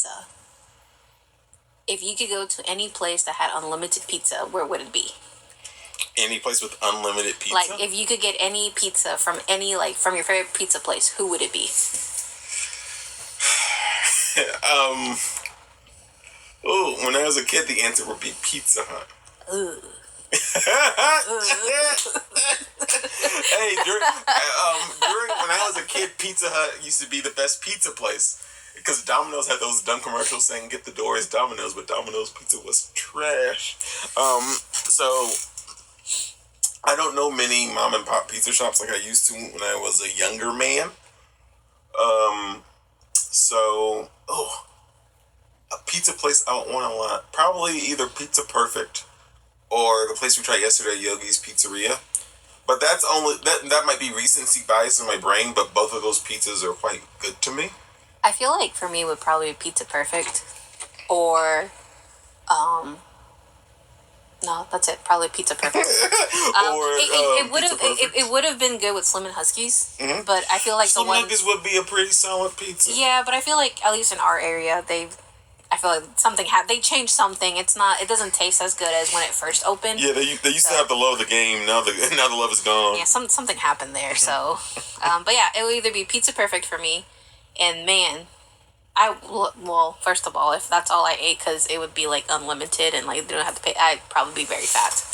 pizza. If you could go to any place that had unlimited pizza, where would it be? Any place with unlimited pizza? Like, if you could get any pizza from from your favorite pizza place, who would it be? When I was a kid, the answer would be Pizza Hut. Ooh. Hey, during when I was a kid, Pizza Hut used to be the best pizza place. Because Domino's had those dumb commercials saying, get the doors Domino's, but Domino's pizza was trash. So, I don't know many mom and pop pizza shops like I used to when I was a younger man. A pizza place I want a lot. Probably either Pizza Perfect or the place we tried yesterday, Yogi's Pizzeria. But that's only, that might be recency bias in my brain, but both of those pizzas are quite good to me. I feel like for me it would probably be Pizza Perfect or no, that's it. Probably Pizza Perfect. It would have been good with Slim and Husky's, but I feel like Slim and Husky's would be a pretty solid pizza. Yeah, but I feel like at least in our area, I feel like something they changed something. It doesn't taste as good as when it first opened. Yeah, they used to have the love of the game. Now the love is gone. Yeah, something happened there. So, but yeah, it would either be Pizza Perfect for me, and man. First of all, if that's all I ate, because it would be like unlimited and like they don't have to pay, I'd probably be very fat.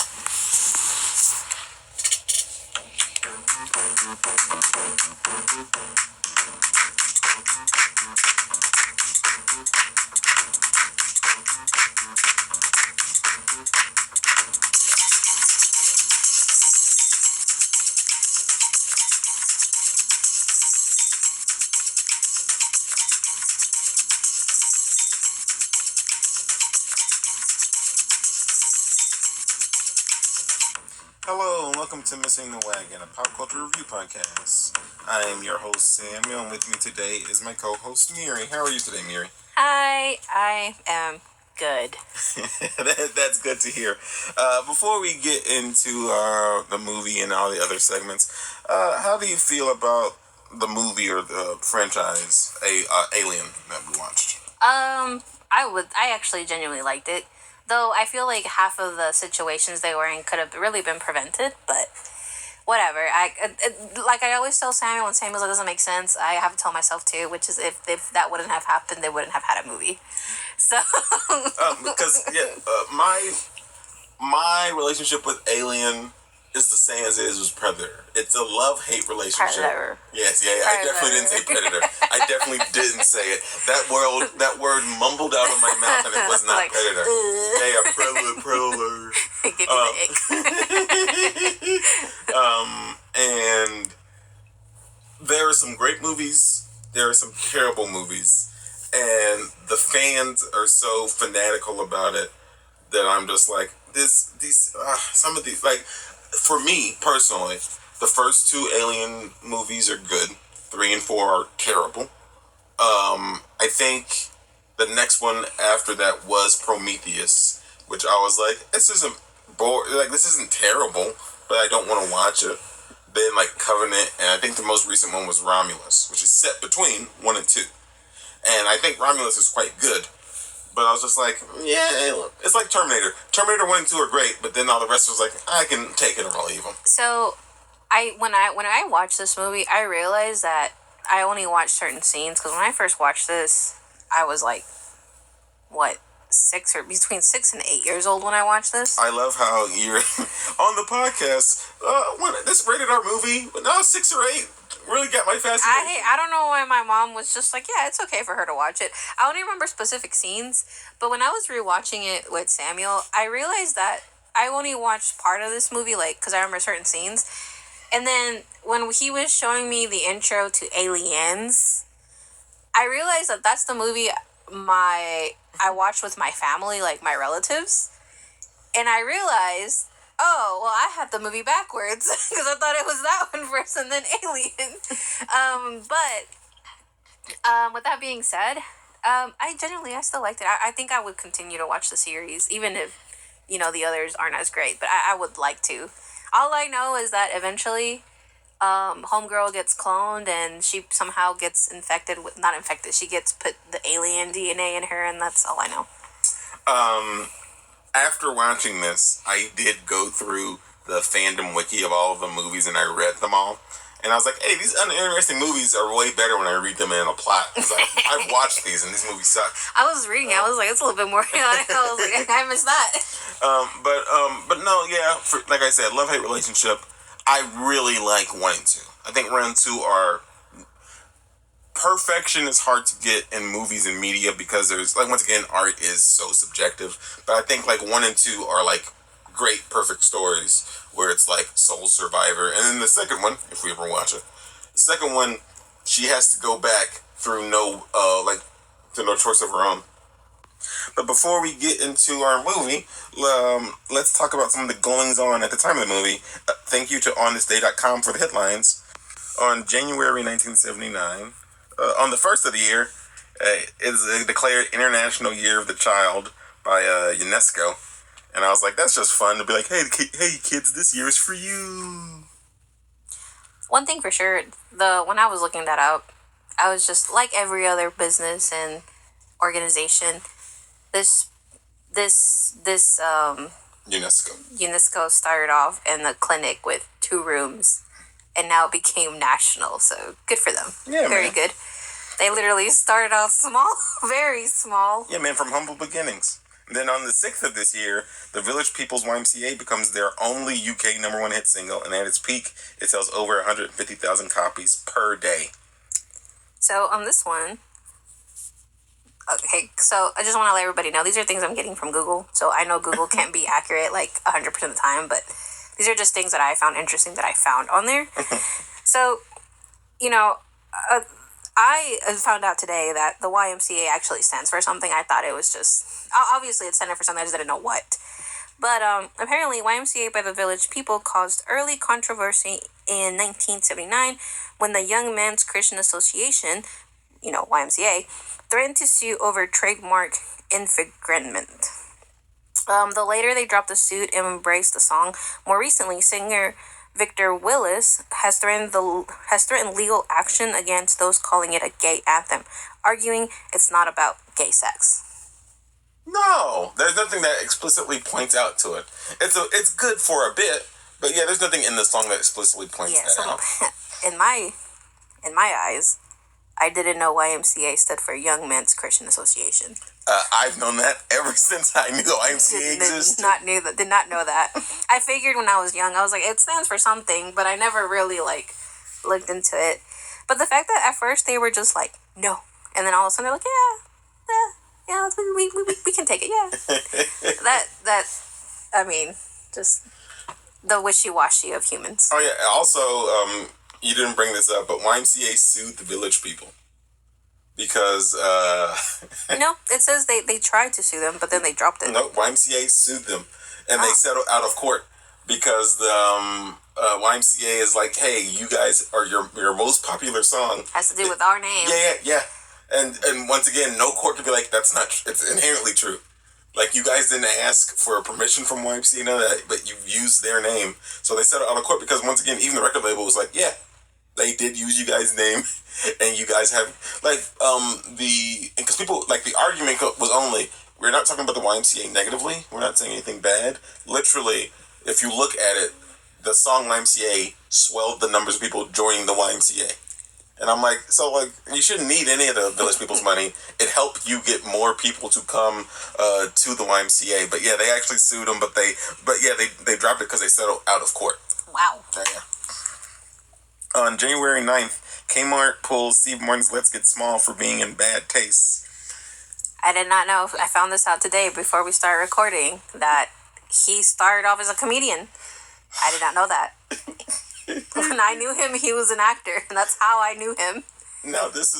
Hello, and welcome to Missing the Wagon, a pop culture review podcast. I am your host, Samuel, and with me today is my co-host, Miri. How are you today, Miri? Hi, I am good. That's good to hear. Before we get into the movie and all the other segments, how do you feel about the movie or the franchise, Alien, that we watched? I actually genuinely liked it. Though I feel like half of the situations they were in could have really been prevented, but whatever. Like I always tell Samuel when Samuel's like, doesn't make sense, I have to tell myself too, which is if that wouldn't have happened, they wouldn't have had a movie. So because my relationship with Alien is the same as it is with Predator. It's a love-hate relationship. Predator. Yes, yeah. I definitely didn't say Predator. I definitely didn't say it. That word mumbled out of my mouth, and it was not like, Predator. Yeah, Predator. Give me the ick. And there are some great movies. There are some terrible movies, and the fans are so fanatical about it that I'm just like some of these like. For me, personally, the first two Alien movies are good. 3 and 4 are terrible. I think the next one after that was Prometheus, which I was like, this isn't terrible, but I don't want to watch it. Then, like, Covenant, and I think the most recent one was Romulus, which is set between 1 and 2. And I think Romulus is quite good. But I was just like, yeah, it's like Terminator. Terminator 1 and 2 are great, but then all the rest was like, I can take it or leave them. So, when I watched this movie, I realized that I only watched certain scenes, because when I first watched this, I was like, between 6 and 8 years old when I watched this. I love how you're on the podcast, this rated R movie, no, 6 or 8. Really got my fascination. I don't know why my mom was just like, yeah, it's okay for her to watch it. I don't even remember specific scenes, but when I was rewatching it with Samuel, I realized that I only watched part of this movie, like, because I remember certain scenes. And then when he was showing me the intro to Aliens, I realized that that's the movie I watched with my family, like my relatives. And I realized, oh, well, I had the movie backwards because I thought it was that one first and then Alien. But with that being said, I still liked it. I think I would continue to watch the series, even if, the others aren't as great. But I would like to. All I know is that eventually Homegirl gets cloned and she somehow gets infected with, not infected, she gets put the alien DNA in her, and that's all I know. After watching this, I did go through the fandom wiki of all of the movies and I read them all. And I was like, hey, these uninteresting movies are way better when I read them in a plot. Because I've watched these and these movies suck. I was reading, I was like, it's a little bit more. I was like, I missed that. But no, yeah, like I said, love-hate relationship. I really like 1 and 2. I think 1 and 2 are... Perfection is hard to get in movies and media because there's, like, once again, art is so subjective. But I think, like, 1 and 2 are, like, great, perfect stories where it's, like, Soul Survivor. And then the second one, if we ever watch it, the second one, she has to go back through to no choice of her own. But before we get into our movie, let's talk about some of the goings-on at the time of the movie. Thank you to onthisday.com for the headlines. On January 1979... on the first of the year, it is declared International Year of the Child by UNESCO. And I was like, that's just fun to be like, hey kids, this year is for you. One thing for sure, when I was looking that up, I was just, like every other business and organization, this UNESCO started off in a clinic with 2 rooms, and now it became national, so good for them. Yeah, Very man. good. They literally started out small, very small. Yeah, man, from humble beginnings. And then on the 6th of this year, the Village People's YMCA becomes their only UK #1 hit single, and at its peak, it sells over 150,000 copies per day. So on this one, okay, so I just want to let everybody know, these are things I'm getting from Google, so I know Google can't be accurate like 100% of the time, but these are just things that I found interesting that I found on there. So, I found out today that the YMCA actually stands for something. I thought it was just, obviously it standed for something, I just didn't know what. But apparently YMCA by the Village People caused early controversy in 1979 when the Young Men's Christian Association, YMCA, threatened to sue over trademark infringement. The later they dropped the suit and embraced the song. More recently, singer Victor Willis has threatened legal action against those calling it a gay anthem, arguing it's not about gay sex. No, there's nothing that explicitly points out to it. It's good for a bit, but yeah, there's nothing in the song that explicitly points that out. In my eyes, I didn't know YMCA stood for Young Men's Christian Association. I've known that ever since I knew YMCA existed. Did not know that. I figured when I was young, I was like, it stands for something, but I never really looked into it. But the fact that at first they were just like, no, and then all of a sudden they're like, yeah, we can take it, yeah. Just the wishy-washy of humans. Oh yeah. Also, you didn't bring this up, but YMCA sued the Village People because no, it says they tried to sue them, but then they dropped it. No, YMCA sued them, and they settled out of court because the YMCA is like, hey, you guys are your most popular song has to do with our name. Yeah. And once again, no court could be like, that's not. It's inherently true. Like, you guys didn't ask for permission from YMCA, none of that, but you used their name. So they settled out of court because, once again, even the record label was like, yeah, they did use you guys' name, and you guys have, because people, the argument was only, we're not talking about the YMCA negatively, we're not saying anything bad. Literally, if you look at it, the song YMCA swelled the numbers of people joining the YMCA. And I'm like, you shouldn't need any of the Village People's money. It helped you get more people to come to the YMCA. But yeah, they actually sued them, but they dropped it because they settled out of court. Wow. Yeah. On January 9th, Kmart pulls Steve Martin's Let's Get Small for being in bad taste. I did not know. I found this out today before we started recording that he started off as a comedian. I did not know that. When I knew him, he was an actor, and that's how I knew him. No, this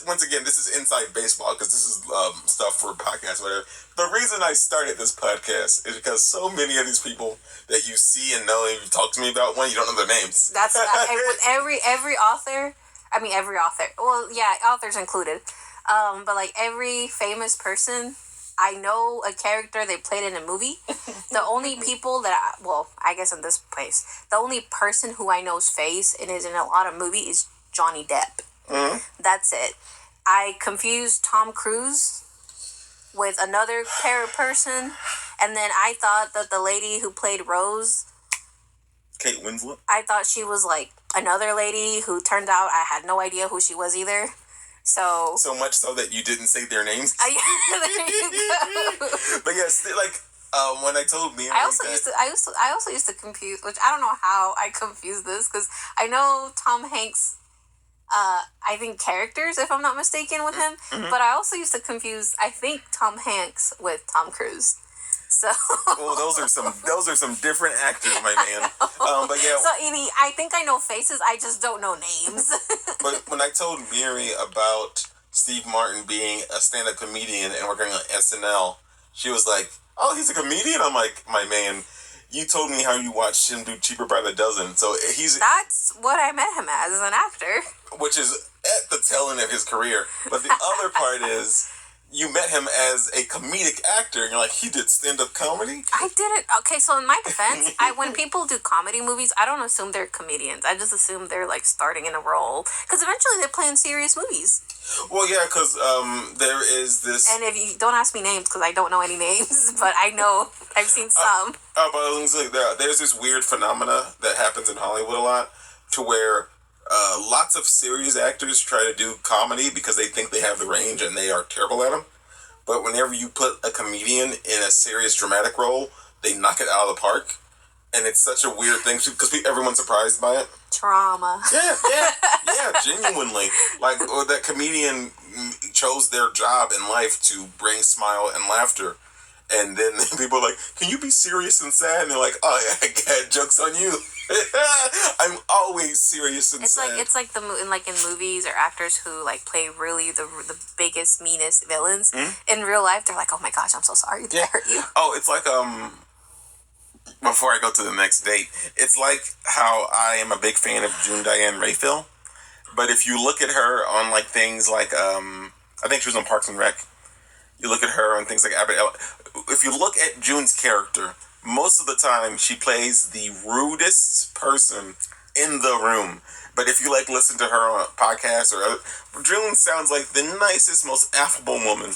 once again, this is inside baseball because this is stuff for podcasts, whatever. The reason I started this podcast is because so many of these people that you see and know and you talk to me about, one, you don't know their names. That's with every author. I mean, every author. Well, yeah, authors included. But every famous person, I know a character they played in a movie. The only people that, I guess in this place, the only person who I know's face and is in a lot of movies is Johnny Depp. Mm-hmm. That's it. I confused Tom Cruise with another person, and then I thought that the lady who played Rose, Kate Winslet, I thought she was like another lady who turned out I had no idea who she was either. So much so that you didn't say their names. There you go. But yes, like when I told Mary, I also used to confuse, which I don't know how I confused this, because I know Tom Hanks. I think characters, if I'm not mistaken, with him. Mm-hmm. But I also used to confuse, I think, Tom Hanks with Tom Cruise. So. Well, those are some different actors, my man. But yeah. So Edie, I think I know faces. I just don't know names. But when I told Miri about Steve Martin being a stand-up comedian and working on SNL, she was like, "Oh, he's a comedian." I'm like, "My man, you told me how you watched him do Cheaper by the Dozen." So That's what I met him as an actor. Which is at the tail end of his career. But the other part is, you met him as a comedic actor, and you're like, he did stand-up comedy? I didn't. Okay, so in my defense, when people do comedy movies, I don't assume they're comedians. I just assume they're, like, starting in a role. Because eventually they play in serious movies. Well, yeah, because there is this... And if you... Don't ask me names, because I don't know any names, but I know. I've seen some. But I was going to say, there's this weird phenomena that happens in Hollywood a lot, to where... lots of serious actors try to do comedy because they think they have the range and they are terrible at them. But whenever you put a comedian in a serious dramatic role, they knock it out of the park. And it's such a weird thing because everyone's surprised by it. Trauma. Yeah, genuinely. Like, that comedian chose their job in life to bring smile and laughter. And then people are like, "Can you be serious and sad?" And they're like, "Oh, yeah, I got jokes on you." I'm always serious and sad. It's like in movies or actors who like play really the biggest, meanest villains. Mm-hmm. In real life, they're like, "Oh my gosh, I'm so sorry that I hurt you." Oh, it's like before I go to the next date, it's like how I am a big fan of June Diane Raphael, but if you look at her on like things like I think she was on Parks and Rec. You look at her on things like Abbott. If you look at June's character, most of the time she plays the rudest person in the room. But if you like listen to her on podcasts or other, June sounds like the nicest, most affable woman.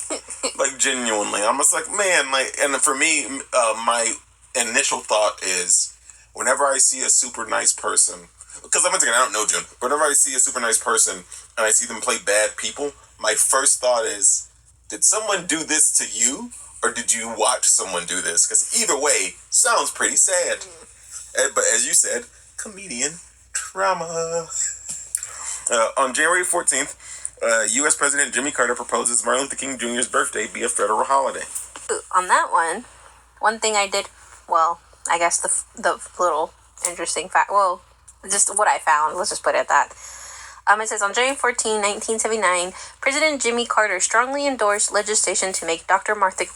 Like, genuinely. I'm just like, man, like, and for me, my initial thought is whenever I see a super nice person, because I don't know June, but whenever I see a super nice person and I see them play bad people, my first thought is, did someone do this to you, or did you watch someone do this? Because either way, sounds pretty sad. But as you said, comedian trauma. On January 14th, U.S. President Jimmy Carter proposes Martin Luther King Jr.'s birthday be a federal holiday. On that one thing I did, I guess the little interesting fact, just what I found, let's just put it at that. It says, on January 14, 1979, President Jimmy Carter strongly endorsed legislation to make Dr. Martin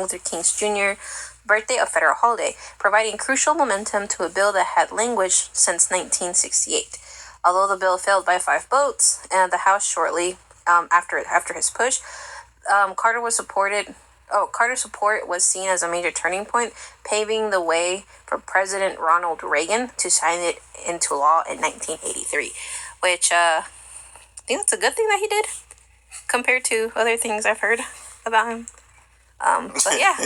Luther King Jr. birthday a federal holiday, providing crucial momentum to a bill that had languished since 1968. Although the bill failed by 5 votes, and the House shortly after his push, Carter's support was seen as a major turning point, paving the way for President Ronald Reagan to sign it into law in 1983, which I think that's a good thing that he did compared to other things I've heard about him. But yeah.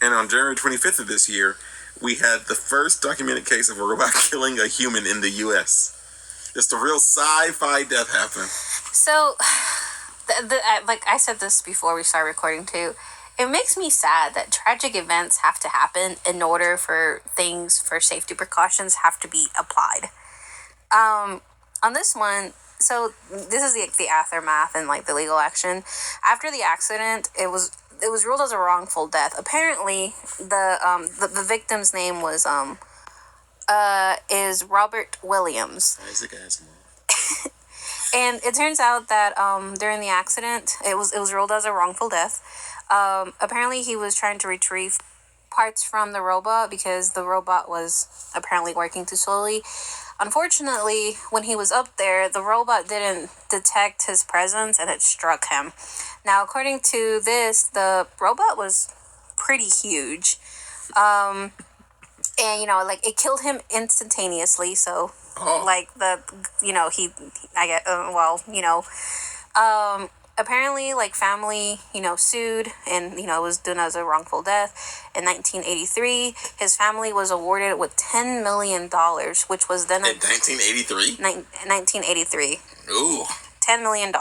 And on January 25th of this year, we had the first documented case of a robot killing a human in the U.S. Just a real sci-fi death happened. So, like I said this before we started recording too, it makes me sad that tragic events have to happen in order for safety precautions have to be applied. On this one, so this is the aftermath and like the legal action. After the accident, it was ruled as a wrongful death. Apparently, the victim's name was is Robert Williams. Isaac Asimov. And it turns out that during the accident, it was ruled as a wrongful death. Apparently, he was trying to retrieve parts from the robot because the robot was apparently working too slowly. Unfortunately, when he was up there, the robot didn't detect his presence and it struck him. Now, according to this, the robot was pretty huge. And, like, it killed him instantaneously. So, like, I get, apparently, like, family, sued and, it was done as a wrongful death. In 1983, his family was awarded with $10 million, which was then... In 1983? 1983. Ooh. $10 million,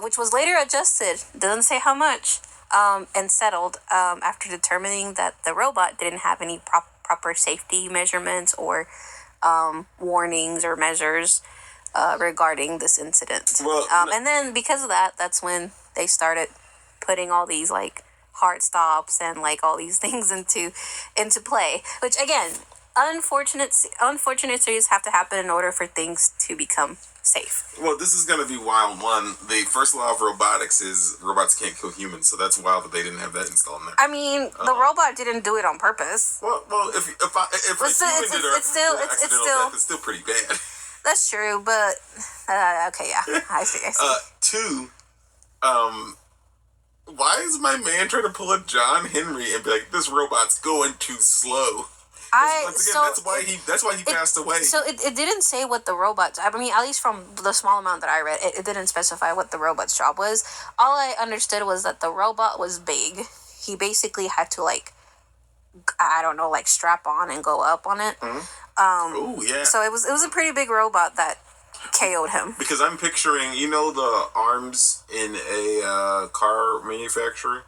which was later adjusted, doesn't say how much, and settled after determining that the robot didn't have any proper safety measurements or warnings or measures regarding this incident. Well, and then because of that, that's when they started putting all these like hard stops and like all these things into play. Which again, unfortunate series have to happen in order for things to become safe. Well, this is going to be wild. One, the first law of robotics is robots can't kill humans, so that's wild that they didn't have that installed in there. I mean, the robot didn't do it on purpose. Well, if a human did it's still pretty bad. That's true, but okay, yeah, I see. Two, why is my man trying to pull a John Henry and be like, this robot's going too slow? Once again, that's why he passed away. So it didn't say what the robot's... I mean, at least from the small amount that I read, it didn't specify what the robot's job was. All I understood was that the robot was big. He basically had to, like, I don't know, like, strap on and go up on it. Mm-hmm. Oh, yeah. So it was a pretty big robot that KO'd him. Because I'm picturing, the arms in a car manufacturer?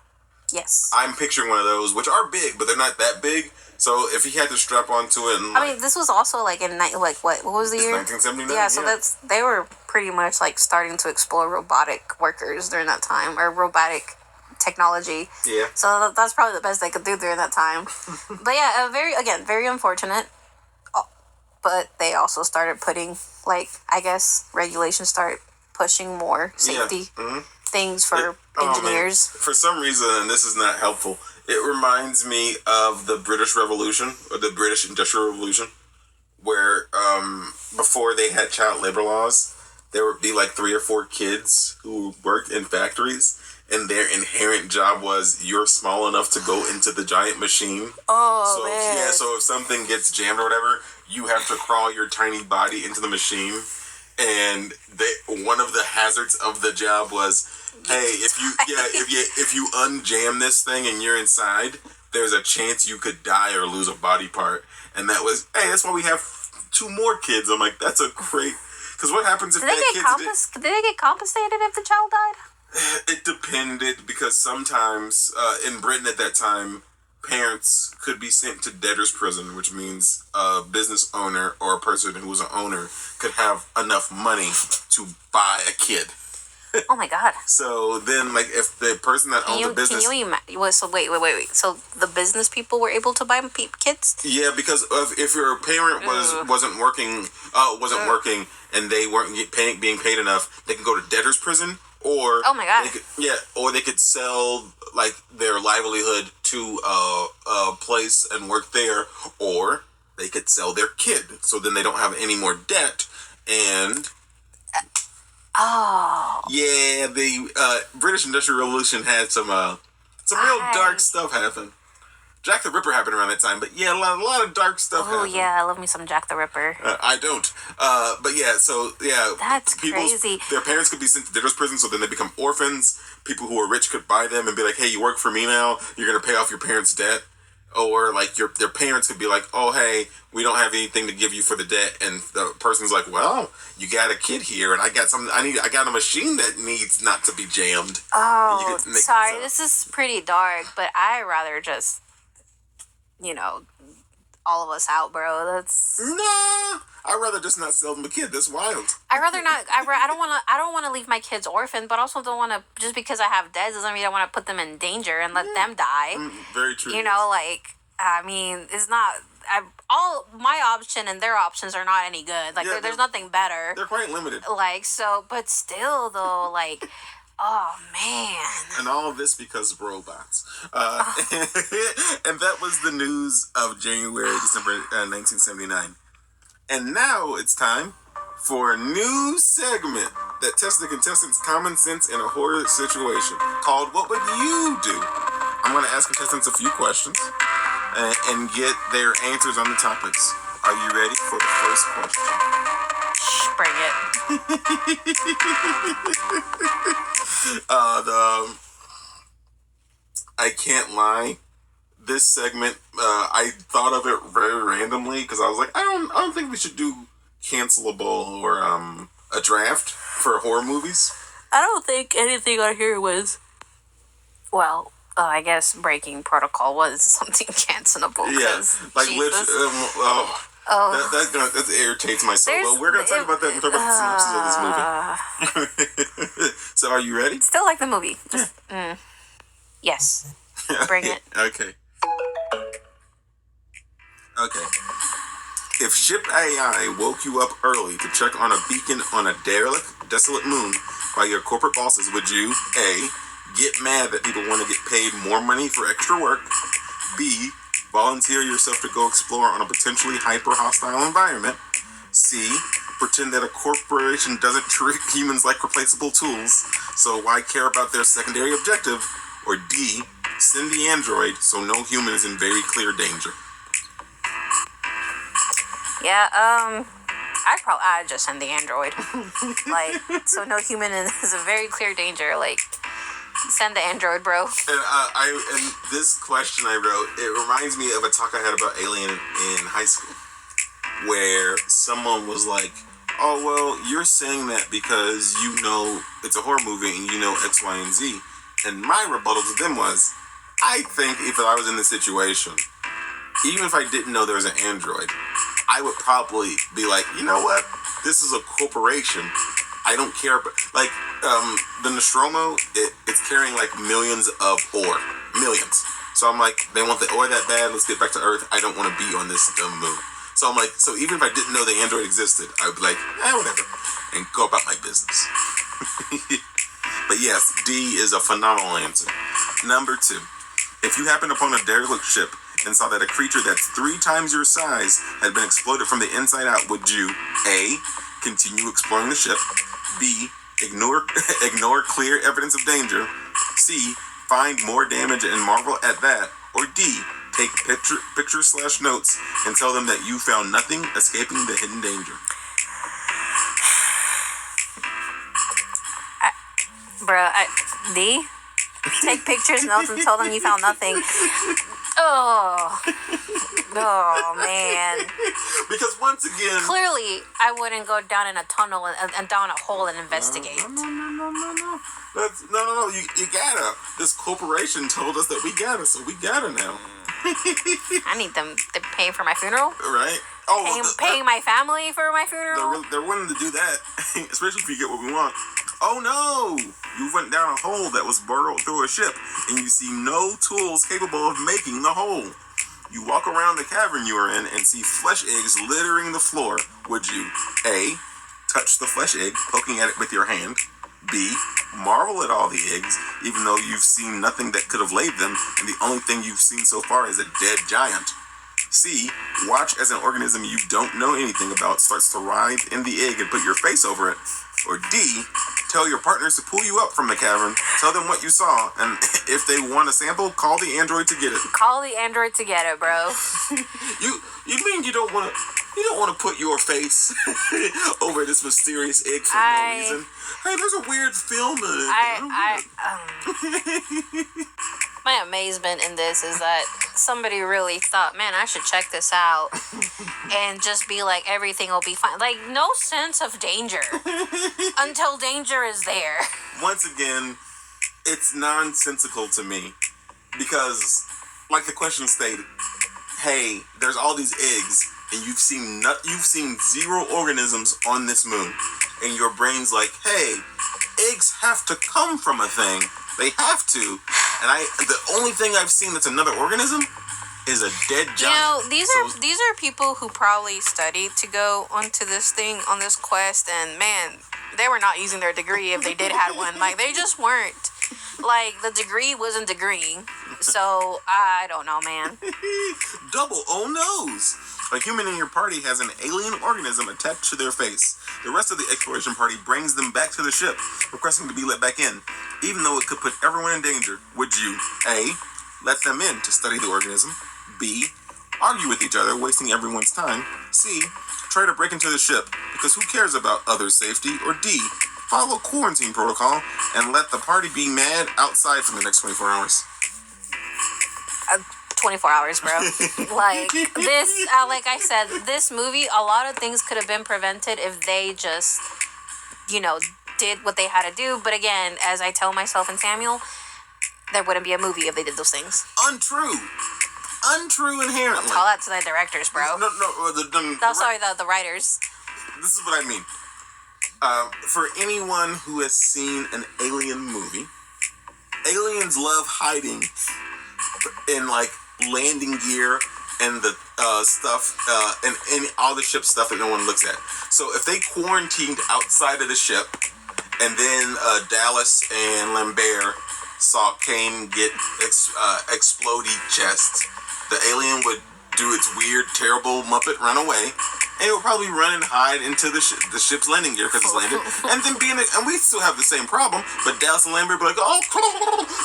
Yes. I'm picturing one of those, which are big, but they're not that big. So if he had to strap onto it, and I mean, this was also like in what was the year? 1979. Yeah, so they were pretty much like starting to explore robotic workers during that time, or robotic technology. Yeah. So that's probably the best they could do during that time. But yeah, very unfortunate. But they also started putting, like, I guess regulations start pushing more safety things for engineers. For some reason, and this is not helpful, it reminds me of the British Revolution, or the British Industrial Revolution, where before they had child labor laws, there would be like 3 or 4 kids who worked in factories, and their inherent job was you're small enough to go into the giant machine. Oh, man. So if something gets jammed or whatever, you have to crawl your tiny body into the machine. And one of the hazards of the job was, hey, if you unjam this thing and you're inside, there's a chance you could die or lose a body part. And that's why we have 2 more kids. I'm like, that's a great... Because what happens if did they get compensated if the child died? It depended, because sometimes in Britain at that time, parents could be sent to debtor's prison, which means a business owner or a person who was an owner could have enough money to buy a kid. Oh my god! So then, like, if the person that owned the business, so wait. So the business people were able to buy kids? Yeah, because if your parent wasn't working, and they weren't being paid enough, they could go to debtor's prison. Or oh my god! Or they could sell like their livelihood to a place and work there, or they could sell their kid. So then they don't have any more debt. And yeah, the British Industrial Revolution had some real dark stuff happen. Jack the Ripper happened around that time, but yeah, a lot of dark stuff happened. Oh yeah, I love me some Jack the Ripper. I don't. But yeah, so yeah. That's crazy. Their parents could be sent to debtor's prison, so then they become orphans. People who are rich could buy them and be like, hey, you work for me now, you're going to pay off your parents' debt. Or like their parents could be like, oh, hey, we don't have anything to give you for the debt. And the person's like, well, you got a kid here, and I got something. I got a machine that needs not to be jammed. Oh, sorry, this is pretty dark, but I rather just... all of us out, bro. That's I'd rather just not sell them a kid. That's wild. I'd rather not. I don't want to leave my kids orphaned, but also don't want to. Just because I have debts doesn't mean I want to put them in danger and let them die. Very true. I mean, it's not. All my option and their options are not any good. Like, there's nothing better. They're quite limited. Like, so, but still, though, like. Oh, man. And all of this because of robots. And that was the news of December 1979. And now it's time for a new segment that tests the contestants' common sense in a horror situation called What Would You Do? I'm going to ask contestants a few questions and get their answers on the topics. Are you ready for the first question? Bring it. I can't lie. This segment, I thought of it very randomly because I was like, I don't think we should do cancelable or a draft for horror movies. I don't think anything on here was. Well, I guess breaking protocol was something cancelable. Yeah, like literally. That irritates my soul. Well, we're gonna talk about that when we talk about the synopsis of this movie. So, are you ready? Still like the movie. Just, yes. Bring it. Okay. If ship AI woke you up early to check on a beacon on a derelict, desolate moon by your corporate bosses, would you A, get mad that people want to get paid more money for extra work, B, volunteer yourself to go explore on a potentially hyper-hostile environment, C, pretend that a corporation doesn't treat humans like replaceable tools, so why care about their secondary objective, or D, send the android so no human is in very clear danger? Yeah, I'd just send the android. Like, so no human is in very clear danger. Like, send the android, bro. And this question I wrote, it reminds me of a talk I had about Alien in high school, where someone was like, oh, well, you're saying that because you know it's a horror movie and you know X, Y, and Z. And my rebuttal to them was, I think if I was in this situation, even if I didn't know there was an android, I would probably be like, you know what? This is a corporation. I don't care. But like the Nostromo, it's carrying like millions of ore. Millions. So I'm like, they want the ore that bad. Let's get back to Earth. I don't want to be on this dumb moon. So I'm like, so even if I didn't know the android existed, I would be like, whatever. And go about my business. But yes, D is a phenomenal answer. Number 2. If you happened upon a derelict ship and saw that a creature that's 3 times your size had been exploded from the inside out, would you A, continue exploring the ship, B, ignore clear evidence of danger, C, find more damage and marvel at that, or D, take pictures/notes and tell them that you found nothing escaping the hidden danger? D? Take pictures, notes, and tell them you found nothing. Oh, man. Because once again, clearly, I wouldn't go down in a tunnel and down a hole and investigate. No. You gotta. This corporation told us that we gotta, so we gotta now. I need them to pay for my funeral. Right? Paying my family for my funeral. They're willing to do that, especially if we get what we want. Oh no! You went down a hole that was burrowed through a ship, and you see no tools capable of making the hole. You walk around the cavern you are in and see flesh eggs littering the floor. Would you A, touch the flesh egg, poking at it with your hand, B, marvel at all the eggs, even though you've seen nothing that could have laid them, and the only thing you've seen so far is a dead giant, C, watch as an organism you don't know anything about starts to writhe in the egg and put your face over it, or D, tell your partners to pull you up from the cavern, tell them what you saw, and if they want a sample, call the android to get it. Call the android to get it, bro. You mean you don't want to put your face over this mysterious egg for no reason? Hey, there's a weird film in it. My amazement in this is that somebody really thought, man, I should check this out and just be like, everything will be fine. Like, no sense of danger until danger is there. Once again, it's nonsensical to me because, like the question stated, hey, there's all these eggs and you've seen 0 organisms on this moon, and your brain's like, hey, eggs have to come from a thing. They have to. And the only thing I've seen that's another organism is a dead giant. You know, these are people who probably studied to go onto this thing, on this quest, and man, they were not using their degree if they did have one. Like, they just weren't. Like, the degree wasn't degreeing. So, I don't know, man. Double oh no's. A human in your party has an alien organism attached to their face. The rest of the exploration party brings them back to the ship, requesting to be let back in, even though it could put everyone in danger. Would you A. let them in to study the organism, B. argue with each other, wasting everyone's time, C. try to break into the ship, because who cares about others' safety, or D. follow quarantine protocol and let the party be mad outside for the next 24 hours? 24 hours, bro. Like this, like I said, this movie, a lot of things could have been prevented if they just, did what they had to do. But again, as I tell myself and Samuel, there wouldn't be a movie if they did those things. Untrue inherently. Tell that to the directors, bro. Sorry, the writers. This is what I mean. For anyone who has seen an alien movie, aliens love hiding in like landing gear and the stuff and all the ship stuff that no one looks at. So if they quarantined outside of the ship, and then Dallas and Lambert saw Kane get explodey chest, the alien would do its weird, terrible Muppet run away, and it would probably run and hide into the ship's landing gear because it's landed, and then and we still have the same problem, but Dallas and Lambert would be like, oh,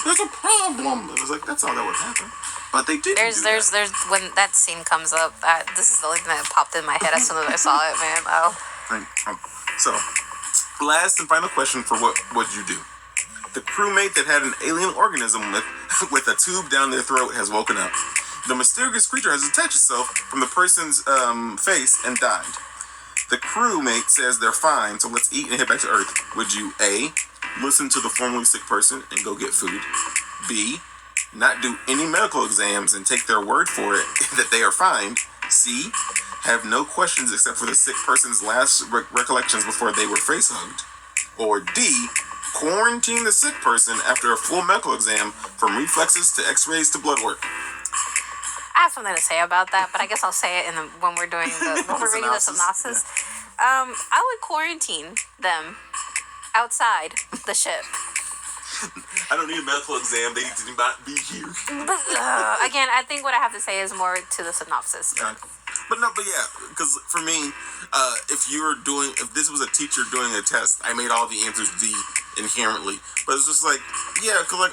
there's a problem. It was like, that's all that would happen. But they didn't. There's when that scene comes up, this is the only thing that popped in my head as soon as I saw it, man. Oh. So, last and final question for what would you do? The crewmate that had an alien organism with a tube down their throat has woken up. The mysterious creature has attached itself from the person's face and died. The crewmate says they're fine, so let's eat and head back to Earth. Would you A. listen to the formerly sick person and go get food? B. not do any medical exams and take their word for it that they are fine? C. have no questions except for the sick person's last recollections before they were face hugged? Or D. quarantine the sick person after a full medical exam from reflexes to x-rays to blood work? I have something to say about that, but I guess I'll say it when we're reading the synopsis. Yeah. I would quarantine them outside the ship. I don't need a medical exam. They need to not be here. But again, I think what I have to say is more to the synopsis. But yeah, because for me, if this was a teacher doing a test, I made all the answers D inherently. But it's just like, yeah, because like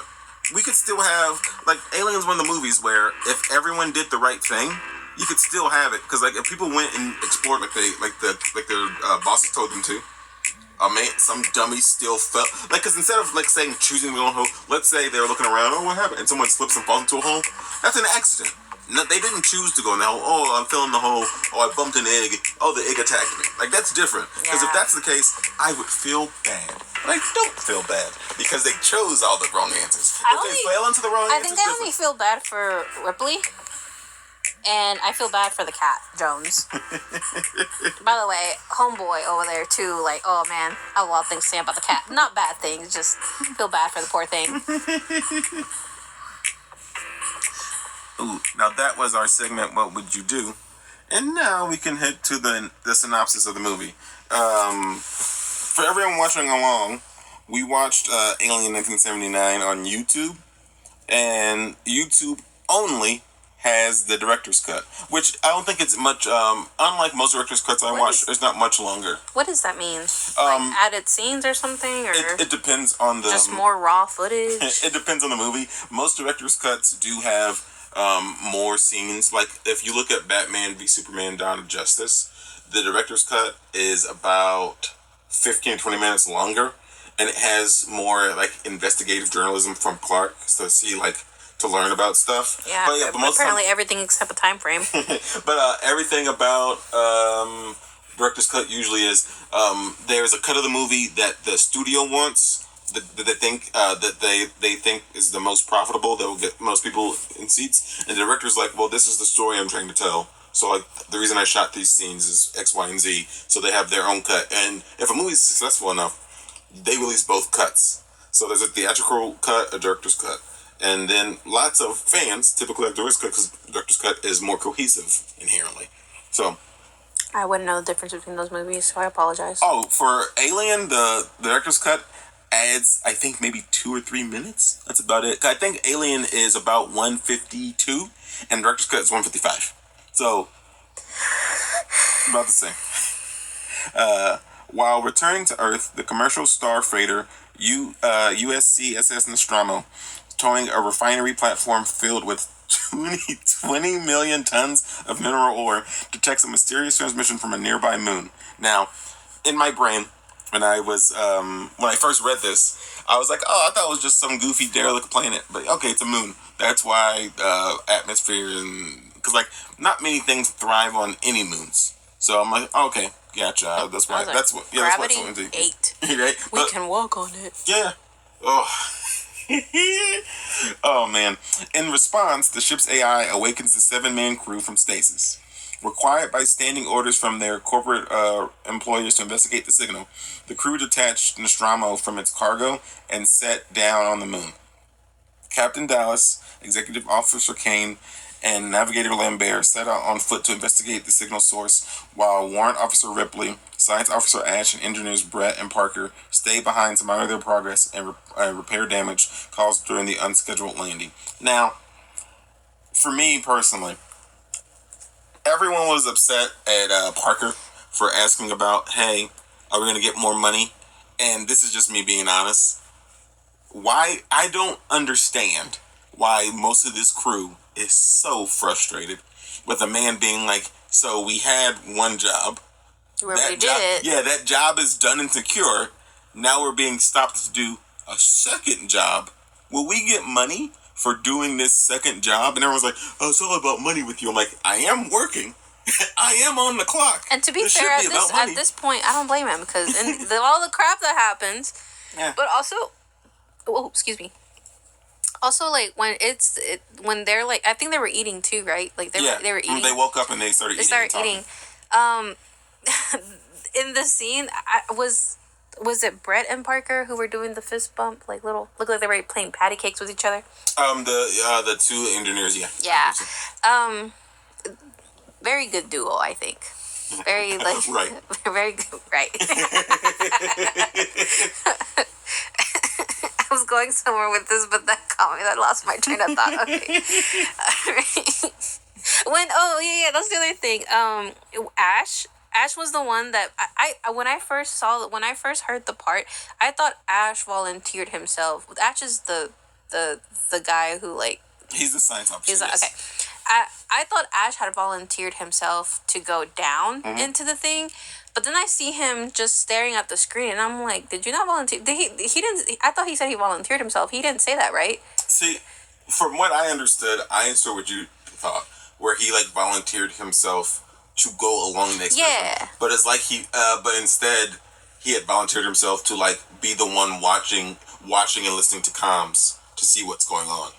we could still have like Aliens, one of the movies where if everyone did the right thing, you could still have it. Because like if people went and explored like their bosses told them to. Some dummy still fell. Like, because instead of, like, saying choosing the own hole, let's say they were looking around, oh, what happened? And someone slips and falls into a hole. That's an accident. No, they didn't choose to go in the hole. Oh, I fell in the hole. Oh, I bumped an egg. Oh, the egg attacked me. Like, that's different. Because if that's the case, I would feel bad. But I don't feel bad because they chose all the wrong answers. If they fell into the wrong answers, I think I only feel bad for Ripley. And I feel bad for the cat, Jones. By the way, homeboy over there, too, like, oh, man, I have a lot of things to say about the cat. Not bad things, just feel bad for the poor thing. Ooh, now that was our segment, What Would You Do? And now we can head to the synopsis of the movie. For everyone watching along, we watched Alien 1979 on YouTube. And YouTube only has the director's cut, which I don't think it's much, unlike most director's cuts I watch, it's not much longer. What does that mean? Like added scenes or something? Or it depends on the... Just more raw footage? It depends on the movie. Most director's cuts do have more scenes. Like, if you look at Batman v Superman Dawn of Justice, the director's cut is about 15 to 20 minutes longer, and it has more, like, investigative journalism from Clark, so see, like, to learn about stuff. Yeah, but most apparently everything except a time frame. But everything about director's cut usually is there's a cut of the movie that the studio wants, that they think is the most profitable, that will get most people in seats, and the director's like, well, this is the story I'm trying to tell. So like the reason I shot these scenes is X, Y, and Z. So they have their own cut, and if a movie's successful enough, they release both cuts. So there's a theatrical cut, a director's cut. And then lots of fans typically like director's cut because director's cut is more cohesive inherently. So I wouldn't know the difference between those movies, so I apologize. Oh, for Alien, the director's cut adds, I think, maybe 2 or 3 minutes. That's about it. I think Alien is about 152, and director's cut is 155. So about to say. While returning to Earth, the commercial star freighter USCSS Nostromo, towing a refinery platform filled with 20 million tons of mineral ore, detects a mysterious transmission from a nearby moon. Now, in my brain, when I first read this, I was like, oh, I thought it was just some goofy derelict planet. But okay, it's a moon. That's why atmosphere and... Because, like, not many things thrive on any moons. So I'm like, oh, okay, gotcha. That's why. That's what. Yeah, gravity that's what 8. Right? We can walk on it. Yeah. Oh. Oh man. In response, the ship's AI awakens the 7-man crew from stasis. Required by standing orders from their corporate employers to investigate the signal, the crew detached Nostromo from its cargo and set down on the moon. Captain Dallas, Executive Officer Kane, and Navigator Lambert set out on foot to investigate the signal source, while Warrant Officer Ripley, Science Officer Ash, and Engineers Brett and Parker stay behind to monitor their progress and repair damage caused during the unscheduled landing. Now, for me personally, everyone was upset at Parker for asking about, hey, are we going to get more money? And this is just me being honest. Why? I don't understand why most of this crew is so frustrated with a man being like, so we had one job. Whoever did it. Yeah, that job is done and secure. Now we're being stopped to do a second job. Will we get money for doing this second job? And everyone's like, oh, it's all about money with you. I'm like, I am working. I am on the clock. And to be fair, at this point, I don't blame him, because all the crap that happens, yeah. But also, excuse me. Also, like, when they're like, I think they were eating too, right? Like they were eating. They woke up and they started eating. In the scene, was it Brett and Parker who were doing the fist bump, like looked like they were playing patty cakes with each other? The two engineers, yeah. Yeah. Very good duo, I think. Very like right. Very good, right. I was going somewhere with this, but that caught me. I lost my train of thought. Okay. That's the other thing. Ash was the one that I when I first heard the part, I thought Ash volunteered himself. Ash is the guy who, like, he's the science officer. Okay. I thought Ash had volunteered himself to go down into the thing, but then I see him just staring at the screen, and I'm like, did you not volunteer? He didn't. I thought he said he volunteered himself. He didn't say that, right? See, from what I understood what you thought, where he, like, volunteered himself to go along the expedition. Yeah. But it's like but instead he had volunteered himself to, like, be the one watching and listening to comms to see what's going on.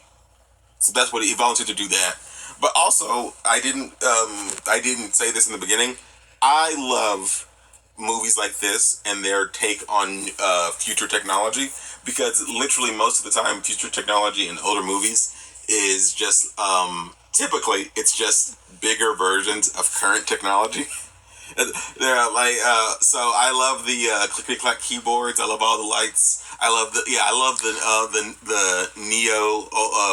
So that's what he volunteered to do that. But also, I didn't say this in the beginning. I love movies like this and their take on future technology, because literally most of the time, future technology in older movies is just typically it's just bigger versions of current technology. They're like, so I love the clickety clack keyboards. I love all the lights. I love the neo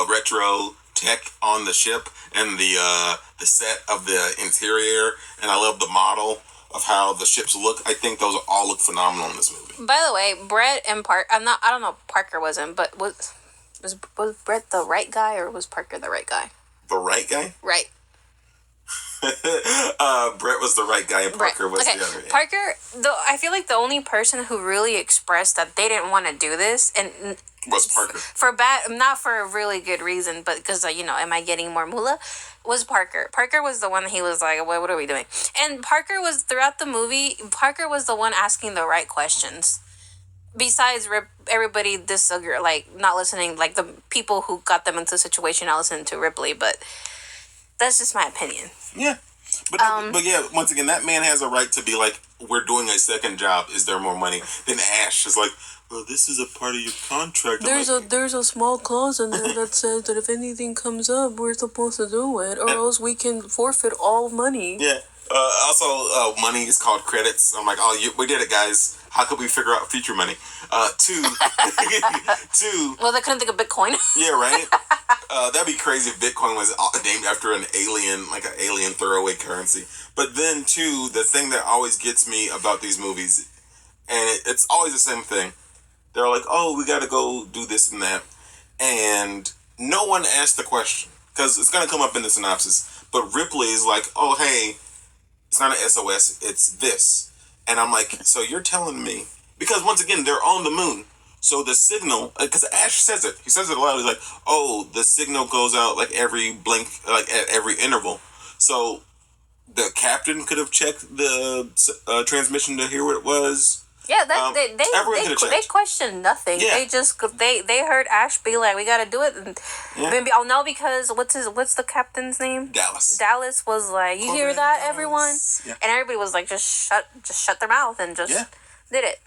retro tech on the ship and the set of the interior, and I love the model of how the ships look. I think those all look phenomenal in this movie. By the way, Brett and Parker, I don't know if Parker wasn't, but was Brett the right guy, or was Parker the right guy? The right guy? Right. Brett was the right guy and Parker was the other. Yeah. Parker, though, I feel like the only person who really expressed that they didn't want to do this and was Parker. Not for a really good reason, but because, am I getting more moolah? Was Parker. Parker was the one that he was like, what are we doing? And Parker was, throughout the movie, Parker was the one asking the right questions. Besides everybody disagree, like, not listening, like the people who got them into the situation not listening to Ripley, but that's just my opinion. Yeah. But yeah, once again, that man has a right to be like, we're doing a second job. Is there more money? Then Ash is like, well, this is a part of your contract. There's a small clause in there that says that if anything comes up, we're supposed to do it, or else we can forfeit all money. Yeah. Money is called credits. I'm like, oh, we did it, guys. How could we figure out future money? Two, two. Well, they couldn't think of Bitcoin. Yeah, right. That'd be crazy if Bitcoin was named after an alien, like an alien throwaway currency. But then, too, the thing that always gets me about these movies, and it's always the same thing. They're like, oh, we got to go do this and that, and no one asked the question because it's gonna come up in the synopsis. But Ripley is like, oh, hey. It's not an SOS, it's this. And I'm like, so you're telling me, because once again, they're on the moon. So the signal, because Ash says it, he says it a lot. He's like, oh, the signal goes out like every blink, like at every interval. So the captain could have checked the transmission to hear what it was. Yeah, they questioned nothing. Yeah. They heard Ash be like, "We got to do it." And maybe I'll know because what's the captain's name? Dallas. Dallas was like, "You hear that, everyone?" Yeah. And everybody was like, "Just shut their mouth and just did it."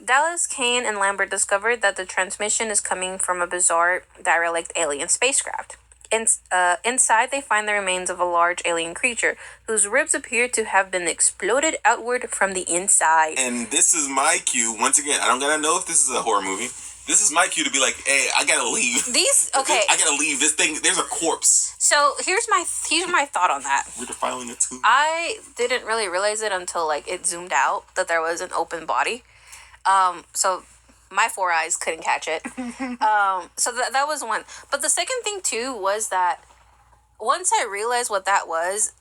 Dallas, Kane, and Lambert discovered that the transmission is coming from a bizarre derelict alien spacecraft. Inside, they find the remains of a large alien creature whose ribs appear to have been exploded outward from the inside. And this is my cue. Once again, I don't gotta know if this is a horror movie. This is my cue to be like, hey, I gotta leave. I gotta leave. This thing, there's a corpse. So here's my thought on that. We're defiling it too. I didn't really realize it until like it zoomed out that there was an open body. So my 4 eyes couldn't catch it. So that was one. But the second thing too was that once I realized what that was,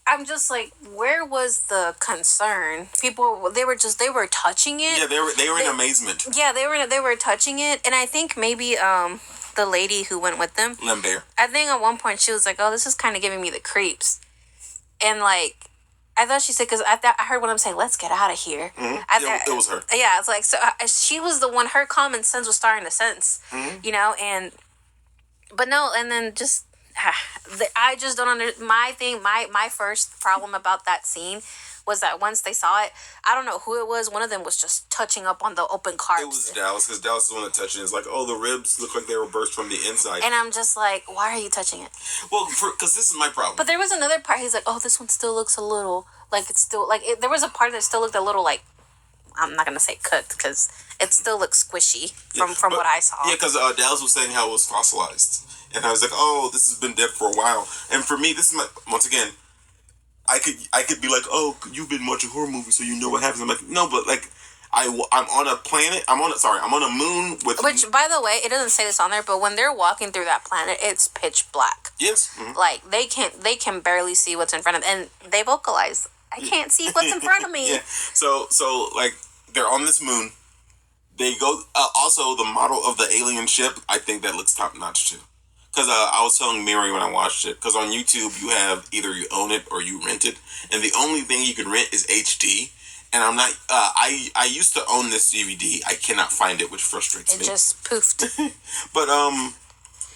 I'm just like, where was the concern? People, they were touching it. Yeah, they were in amazement. Yeah, they were touching it, and I think maybe the lady who went with them, Lambert. I think at one point she was like, "Oh, this is kind of giving me the creeps," and like. I thought she said, because I heard what I'm saying, let's get out of here. Mm-hmm. It was her. Yeah, it's like, so she was the one, her common sense was starting to sense, but no, and then just, I just don't my first problem about that scene was that once they saw it, I don't know who it was, one of them was just touching up on the open carts. It was Dallas, because Dallas is the one that touched it. It's like, oh, the ribs look like they were burst from the inside. And I'm just like, why are you touching it? Well, because this is my problem. But there was another part, he's like, oh, this one still looks a little, like it's still, like, there was a part that still looked a little like, I'm not going to say cooked, because it still looks squishy from what I saw. Yeah, because Dallas was saying how it was fossilized. And I was like, oh, this has been dead for a while. And for me, this is once again, I could be like, oh, you've been watching horror movies, so you know what happens. I'm like, no, but like, I'm on a planet. I'm on a moon with. Which, by the way, it doesn't say this on there, but when they're walking through that planet, it's pitch black. Yes. Mm-hmm. Like they can barely see what's in front of them, and they vocalize, "I can't see what's in front of me." Yeah. So like they're on this moon. They go. Also, the model of the alien ship, I think that looks top notch too. Because I was telling Mary when I watched it, because on YouTube you have either you own it or you rent it, and the only thing you can rent is HD. And I'm not. I used to own this DVD. I cannot find it, which frustrates me. It just poofed. But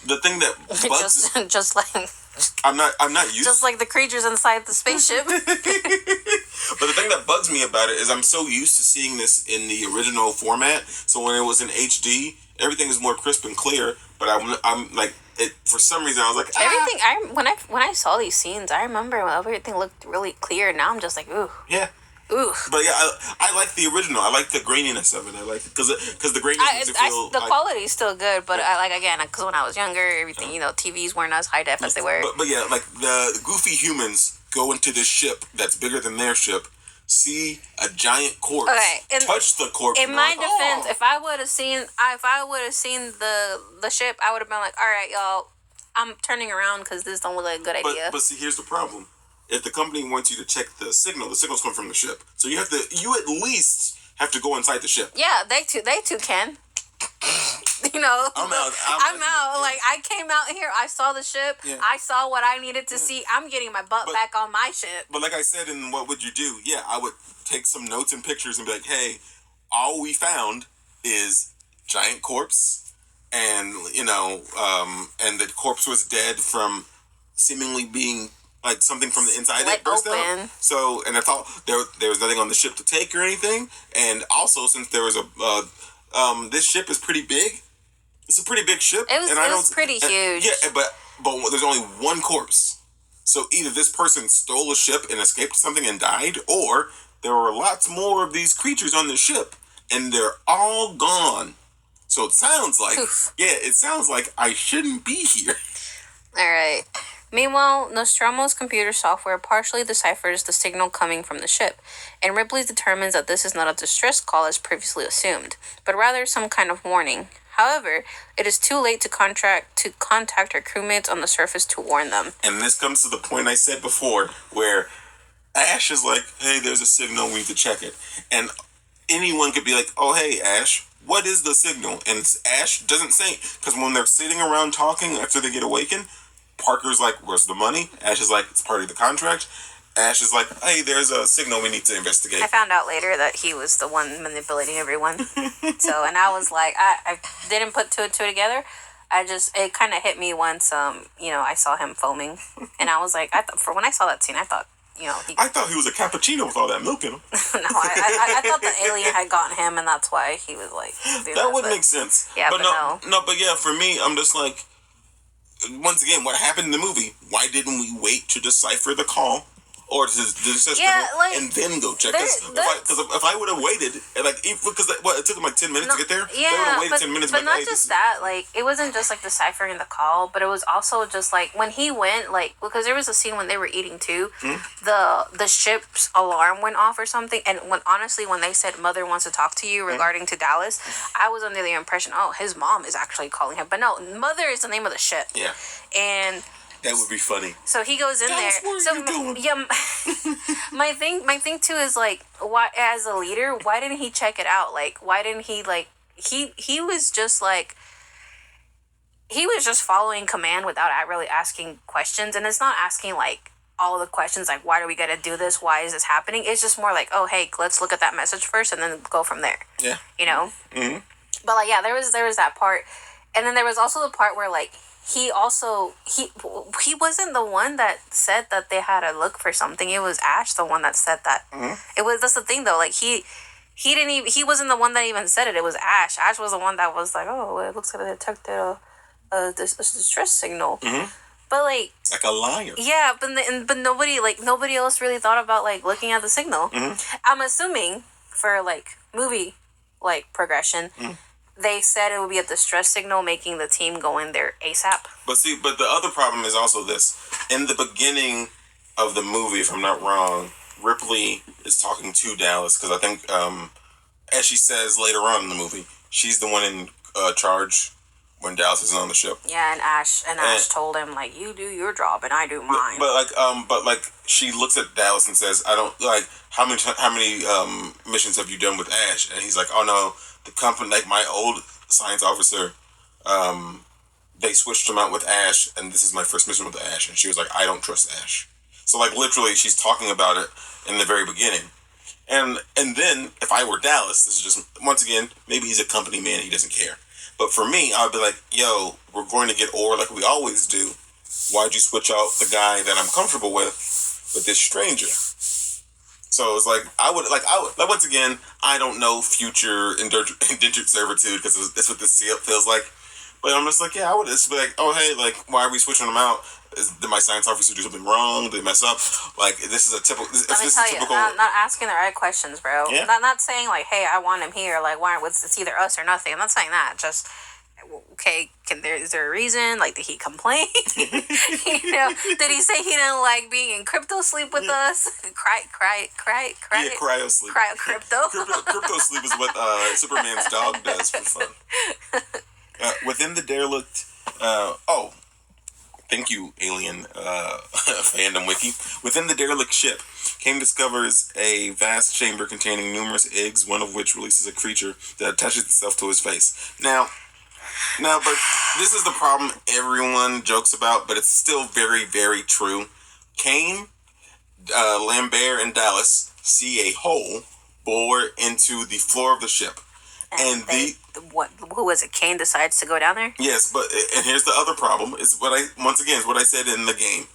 the thing that bugs just like I'm not used. Just like the creatures inside the spaceship. But the thing that bugs me about it is I'm so used to seeing this in the original format. So when it was in HD, everything is more crisp and clear. But I'm like. It, for some reason, I was like, everything. When I saw these scenes, I remember everything looked really clear. Now I'm just like, ooh, yeah, ooh. But yeah, I like the original. I like the graininess of it. I like because the graininess makes it feel. The quality is still good, but I like again because when I was younger, everything TVs weren't as high def as they were. But yeah, like the goofy humans go into this ship that's bigger than their ship. See a giant corpse. Okay, touch the corpse. In my defense, if I would have seen the ship, I would have been like, all right, y'all, I'm turning around because this don't look like a good idea. But see, here's the problem: if the company wants you to check the signals come from the ship, so you at least have to go inside the ship. Yeah, they too can. I'm out. Like, I came out here, I saw the ship, I saw what I needed to see. I'm getting my butt back on my ship. But like I said, in what would you do? Yeah, I would take some notes and pictures and be like, hey, all we found is giant corpse, and and the corpse was dead from seemingly being like something from the inside that burst out. So, and I thought there was nothing on the ship to take or anything, and also since there was this ship is pretty big. It's a pretty big ship. It was pretty huge. Yeah, but there's only one corpse. So either this person stole a ship and escaped something and died, or there were lots more of these creatures on the ship and they're all gone. So it sounds like, it sounds like I shouldn't be here. Alright. Meanwhile, Nostromo's computer software partially deciphers the signal coming from the ship, and Ripley determines that this is not a distress call as previously assumed, but rather some kind of warning. However, it is too late to contact her crewmates on the surface to warn them. And this comes to the point I said before, where Ash is like, hey, there's a signal, we need to check it. And anyone could be like, oh, hey, Ash, what is the signal? And Ash doesn't say, because when they're sitting around talking after they get awakened, Parker's like, where's the money? Ash is like, it's part of the contract. Ash is like, hey, there's a signal we need to investigate. I found out later that he was the one manipulating everyone. And I was like, I didn't put two and two together. It kind of hit me once, I saw him foaming. And I was like, when I saw that scene, I thought, I thought he was a cappuccino with all that milk in him. No, I thought the alien had gotten him, and that's why he was like... That would make sense. Yeah, but no. No, but yeah, for me, I'm just like... Once again, what happened in the movie? Why didn't we wait to decipher the call? Or to and then go check this. Because if I would have waited, because it took them like 10 minutes to get there. Yeah, they would have waited 10 minutes. But not just that, it wasn't just like deciphering the call, but it was also just like when he went, because there was a scene when they were eating too, the ship's alarm went off or something, and when they said Mother wants to talk to you regarding to Dallas, I was under the impression, his mom is actually calling him, but no, Mother is the name of the ship. Yeah. And that would be funny. So he goes in there. Yeah, my thing too is why, as a leader, why didn't he check it out? Why didn't he he was just he was just following command without really asking questions, and it's not asking all the questions why do we gotta do this? Why is this happening? It's just more oh hey, let's look at that message first and then go from there. Yeah. Mm-hmm. But there was that part, and then there was also the part where he wasn't the one that said that they had to look for something. It was Ash the one that said that. Mm-hmm. That's the thing though. He wasn't the one that even said it. It was Ash. Ash was the one that was like, oh, it looks like they detected a distress signal. Mm-hmm. But like a liar. Yeah, but nobody else really thought about looking at the signal. Mm-hmm. I'm assuming for movie progression. Mm-hmm. They said it would be a distress signal, making the team go in there ASAP. But the other problem is also this. In the beginning of the movie, if I'm not wrong, Ripley is talking to Dallas, because I think, as she says later on in the movie, she's the one in charge when Dallas is on the ship. Yeah, and Ash told him, you do your job and I do mine. But she looks at Dallas and says, I don't, how many missions have you done with Ash? And he's like, oh no, the company, my old science officer, they switched him out with Ash, and this is my first mission with Ash. And she was like, I don't trust Ash. So literally, she's talking about it in the very beginning. And then, if I were Dallas, this is just, once again, maybe he's a company man, he doesn't care. But for me, I'd be like, yo, we're going to get ore like we always do. Why'd you switch out the guy that I'm comfortable with this stranger? So it's once again, I don't know future indentured servitude, because that's what this feels like. But I'm just I would just be oh hey, why are we switching them out? Did my science officer do something wrong? Did they mess up? This is a typical. Let me tell you, not asking the right questions, bro. Yeah. Not saying hey, I want him here. Why? It's either us or nothing. I'm not saying that. Just okay. Is there a reason? Did he complain? Did he say he didn't like being in crypto sleep with us? Cry. Yeah, cryo sleep. Crypto. Crypto sleep is what Superman's dog does for fun. Within the derelict. Thank you, Alien Fandom Wiki. Within the derelict ship, Kane discovers a vast chamber containing numerous eggs, one of which releases a creature that attaches itself to his face. Now, but this is the problem everyone jokes about, but it's still very, very true. Kane, Lambert, and Dallas see a hole bore into the floor of the ship. Who was it? Kane decides to go down there? Yes, and here's the other problem, is what I said in the game.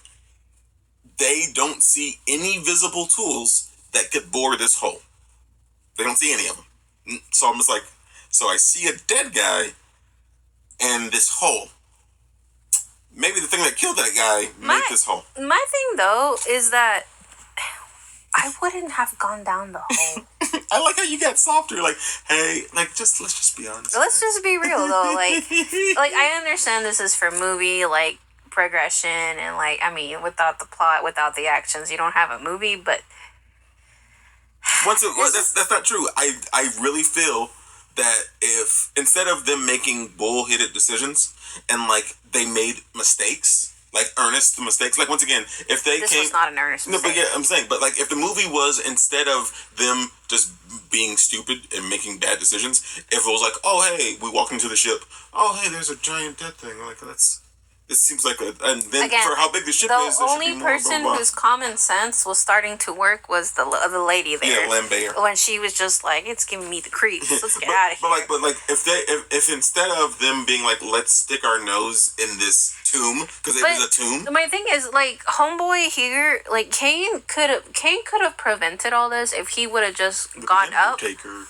They don't see any visible tools that could bore this hole. They don't see any of them. So I'm just so I see a dead guy and this hole. maybe the thing that killed that guy made this hole. My thing though is that I wouldn't have gone down the hole. I like how you got softer. Like, hey, like let's just be honest. Let's just be real though. Like I understand this is for movie like progression and like I mean without the plot, without the actions, you don't have a movie. But that's not true. I really feel that if instead of them making bullheaded decisions and like they made mistakes. Like earnest mistakes. Like once again, if they this was not an earnest mistake. No, but yeah, I'm saying, but like if the movie was instead of them just being stupid and making bad decisions, if it was like, oh hey, we walk into the ship, oh hey, there's a giant dead thing. Like it seems like and then again, for how big the ship is, the only person whose common sense was starting to work was the lady there. Yeah, Lambert. When she was just like, it's giving me the creeps. Let's get out of here. But like if instead of them being like, let's stick our nose in this tomb because it was a tomb. My thing is like homeboy here, like Kane could have prevented all this if he would have just gone up.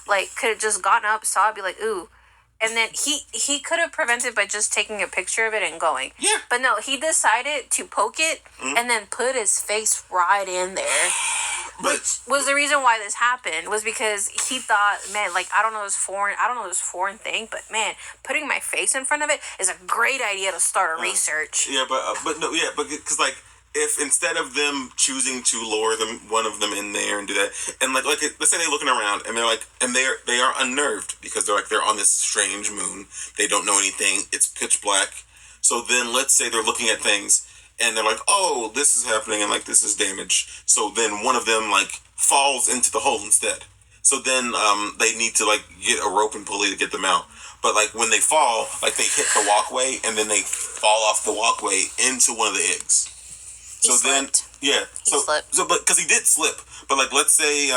Like could have just gotten up, saw it, be like, ooh. And then he could have prevented by just taking a picture of it and going. Yeah. But no, he decided to poke it and then put his face right in there. Which was the reason why this happened, was because he thought, man, like, I don't know this foreign thing, but man, putting my face in front of it is a great idea to start a research. Yeah, but no, yeah, but because like, if instead of them choosing to lower one of them in there and do that, and like let's say they're looking around and they're like, and they are unnerved because they're on this strange moon, they don't know anything, it's pitch black. So then let's say they're looking at things and they're like, oh, this is happening and like this is damage. So then one of them like falls into the hole instead. So then they need to like get a rope and pulley to get them out. But like when they fall, like they hit the walkway and then they fall off the walkway into one of the eggs. So then, yeah. So but because he did slip, but like let's say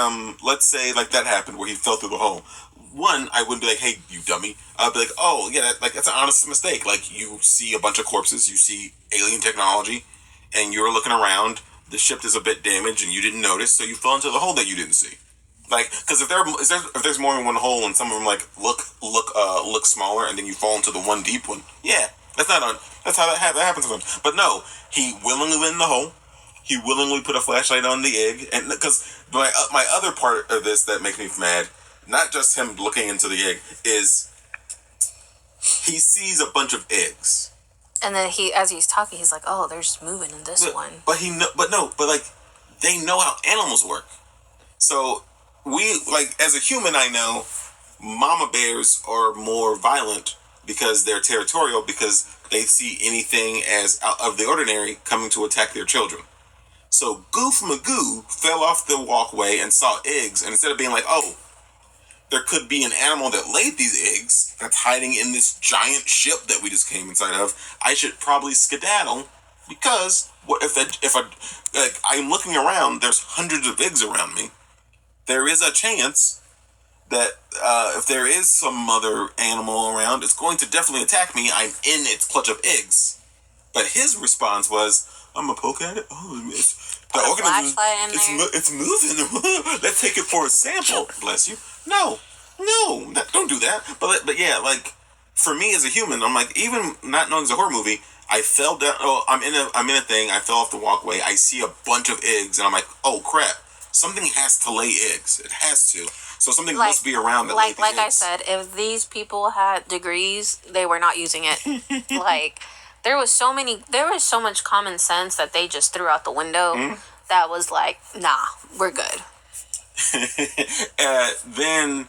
like that happened where he fell through the hole. One, I wouldn't be like, hey, you dummy. I'd be like, oh yeah, that's an honest mistake. Like you see a bunch of corpses, you see alien technology, and you're looking around. The ship is a bit damaged, and you didn't notice, so you fell into the hole that you didn't see. Like, because if there's more than one hole, and some of them like look smaller, and then you fall into the one deep one, yeah. That's how that happens to him. But no, he willingly went in the hole. He willingly put a flashlight on the egg, and because my other part of this that makes me mad, not just him looking into the egg, is he sees a bunch of eggs. And then as he's talking, he's like, "Oh, there's moving in this one." But like they know how animals work. So we like as a human, I know mama bears are more violent. Because they're territorial, because they see anything as out of the ordinary coming to attack their children. So Goof Magoo fell off the walkway and saw eggs, and instead of being like, oh, there could be an animal that laid these eggs that's hiding in this giant ship that we just came inside of, I should probably skedaddle, because I'm looking around, there's hundreds of eggs around me. There is a chance that if there is some other animal around, it's going to definitely attack me. I'm in its clutch of eggs. But his response was, I'm gonna poke at it. Oh, the organism, it's moving. Let's take it for a sample. Bless you. No, don't do that. But yeah, like for me as a human, I'm like, even not knowing it's a horror movie, I fell down. Oh, I'm in a thing. I fell off the walkway. I see a bunch of eggs, and I'm like, oh crap. Something has to lay eggs. It has to. So something must be around that like I said, if these people had degrees, they were not using it. Like there was so much common sense that they just threw out the window. That was like, nah, we're good. Then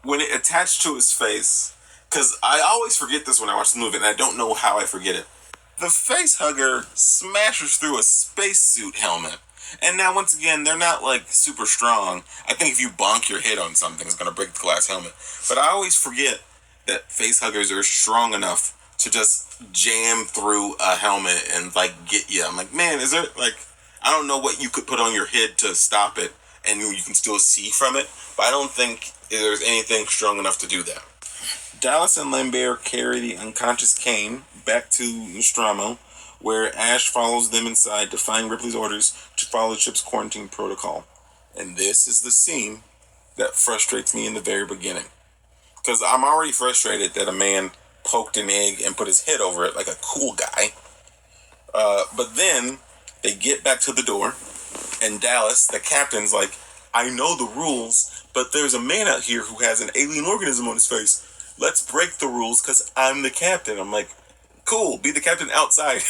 when it attached to his face, because I always forget this when I watch the movie, and I don't know how I forget it. The face hugger smashes through a spacesuit helmet. And now, once again, they're not, like, super strong. I think if you bonk your head on something, it's going to break the glass helmet. But I always forget that face huggers are strong enough to just jam through a helmet and, like, get you. I'm like, man, is there, like, I don't know what you could put on your head to stop it, and you can still see from it. But I don't think there's anything strong enough to do that. Dallas and Lambert carry the unconscious Kane back to Nostromo, where Ash follows them inside, defying Ripley's orders to follow the ship's quarantine protocol. And this is the scene that frustrates me in the very beginning. Because I'm already frustrated that a man poked an egg and put his head over it like a cool guy. But then they get back to the door, and Dallas, the captain's like, I know the rules, but there's a man out here who has an alien organism on his face. Let's break the rules because I'm the captain. I'm like, cool, be the captain outside.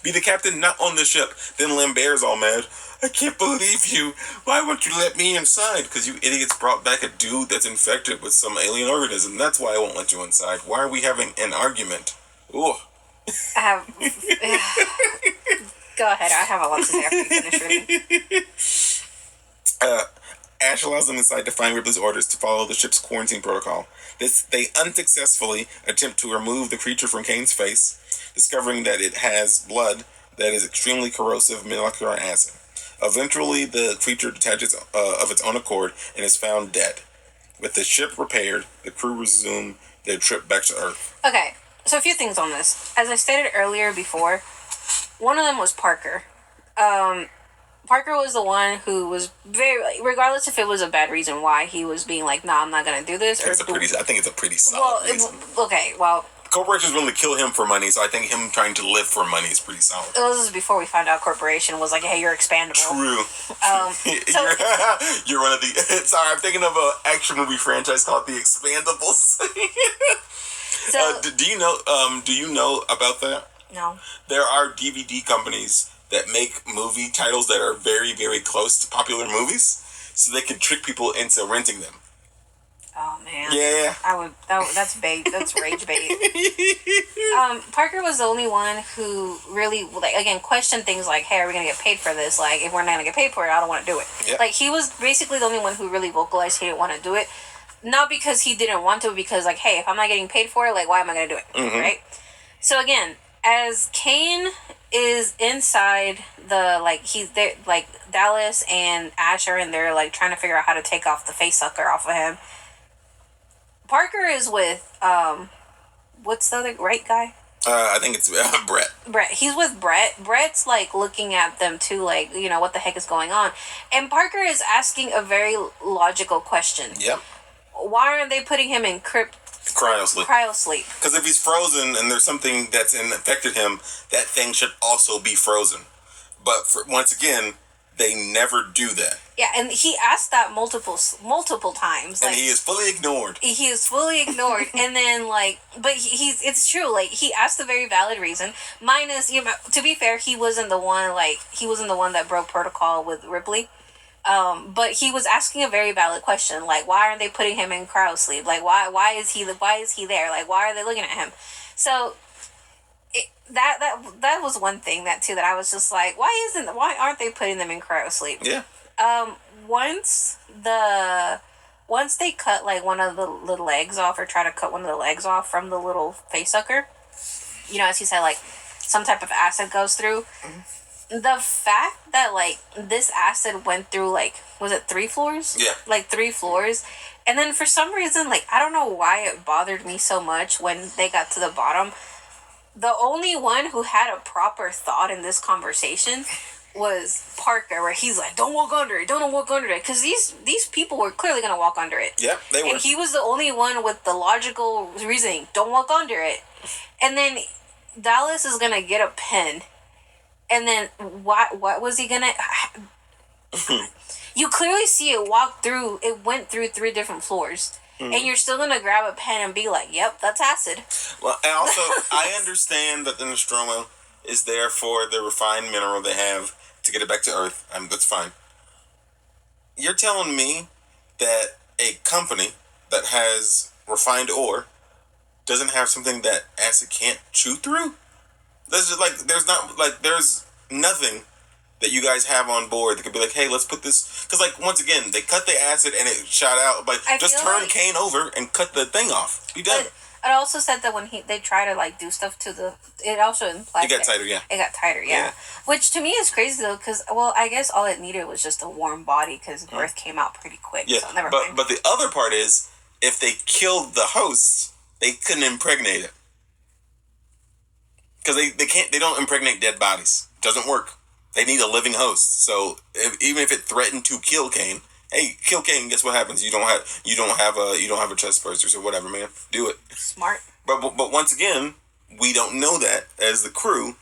Be the captain not on the ship. Then Lambert's all mad. I can't believe you. Why won't you let me inside? Because you idiots brought back a dude that's infected with some alien organism. That's why I won't let you inside. Why are we having an argument? Ooh. Go ahead. I have a lot to say after you finish reading. Ash allows them inside to find Ripley's orders to follow the ship's quarantine protocol. They unsuccessfully attempt to remove the creature from Kane's face, discovering that it has blood that is extremely corrosive molecular acid. Eventually, the creature detaches of its own accord and is found dead. With the ship repaired, the crew resume their trip back to Earth. Okay, so a few things on this. As I stated earlier before, one of them was Parker. Parker was the one who was very, regardless if it was a bad reason why he was being like, nah, I'm not going to do this. I think it's a pretty solid reason. Okay, well... Corporation's willing to kill him for money, so I think him trying to live for money is pretty solid. This is before we found out Corporation was like, hey, you're expandable. True. So, you're one of the... Sorry, I'm thinking of an action movie franchise called The Expandables. so do you know about that? No. There are DVD companies that make movie titles that are very, very close to popular movies, so they can trick people into renting them. Oh man. Yeah. That's bait. That's rage bait. Parker was the only one who really, like, again, questioned things like, hey, are we gonna get paid for this? Like, if we're not gonna get paid for it, I don't want to do it. Yep. Like, he was basically the only one who really vocalized he didn't want to do it. Not because he didn't want to, because like, hey, if I'm not getting paid for it, like, why am I gonna do it? Mm-hmm. Right? So again, as Kane is inside the, like, he's there, like, Dallas and Ash are in there, like, trying to figure out how to take off the face sucker off of him. Parker is with, what's the other right guy? I think it's Brett. Brett. He's with Brett. Brett's, like, looking at them, too, like, you know, what the heck is going on? And Parker is asking a very logical question. Yep. Why aren't they putting him in cryosleep? Because if he's frozen and there's something that's infected him, that thing should also be frozen. But once again, they never do that. Yeah, and he asked that multiple times. And like, he is fully ignored. He is fully ignored. And then, like, but it's true. Like, he asked a very valid reason. Minus, you know, to be fair, he wasn't the one that broke protocol with Ripley. But he was asking a very valid question. Like, why aren't they putting him in cryosleep? Like, why is he there? Like, why are they looking at him? So, that was one thing that I was just like, why aren't they putting them in cryosleep? Yeah. Once they cut, like, one of the legs off, or try to cut one of the legs off from the little face sucker, you know, as he said, like, some type of acid goes through. Mm-hmm. The fact that, like, this acid went through, like, was it 3 floors? Yeah. Like, 3 floors. And then for some reason, like, I don't know why it bothered me so much when they got to the bottom. The only one who had a proper thought in this conversation was Parker, where he's like, don't walk under it, because these people were clearly going to walk under it. Yep, they were. And he was the only one with the logical reasoning, don't walk under it. And then Dallas is going to get a pen, and then what was he going to... You clearly see it went through 3 different floors. Mm-hmm. And you're still going to grab a pen and be like, yep, that's acid. Well, and also, I understand that the Nostromo is there for the refined mineral they have to get it back to Earth. That's fine. You're telling me that a company that has refined ore doesn't have something that acid can't chew through? There's nothing that you guys have on board that could be like, hey, let's put this... Because, like, once again, they cut the acid and it shot out. But just turn Kane over and cut the thing off. Be done. It also said that when they try to, like, do stuff to the... It also implied... It got tighter, yeah. It got tighter, yeah. Which, to me, is crazy, though, because, well, I guess all it needed was just a warm body, because birth came out pretty quick. Yeah, so never mind. But the other part is, if they killed the hosts, they couldn't impregnate it. Because they don't impregnate dead bodies. It doesn't work. They need a living host. So even if it threatened to kill Kane, hey, kill Kane. Guess what happens? You don't have a chest burster, so whatever, man. Do it. Smart. But once again, we don't know that as the crew.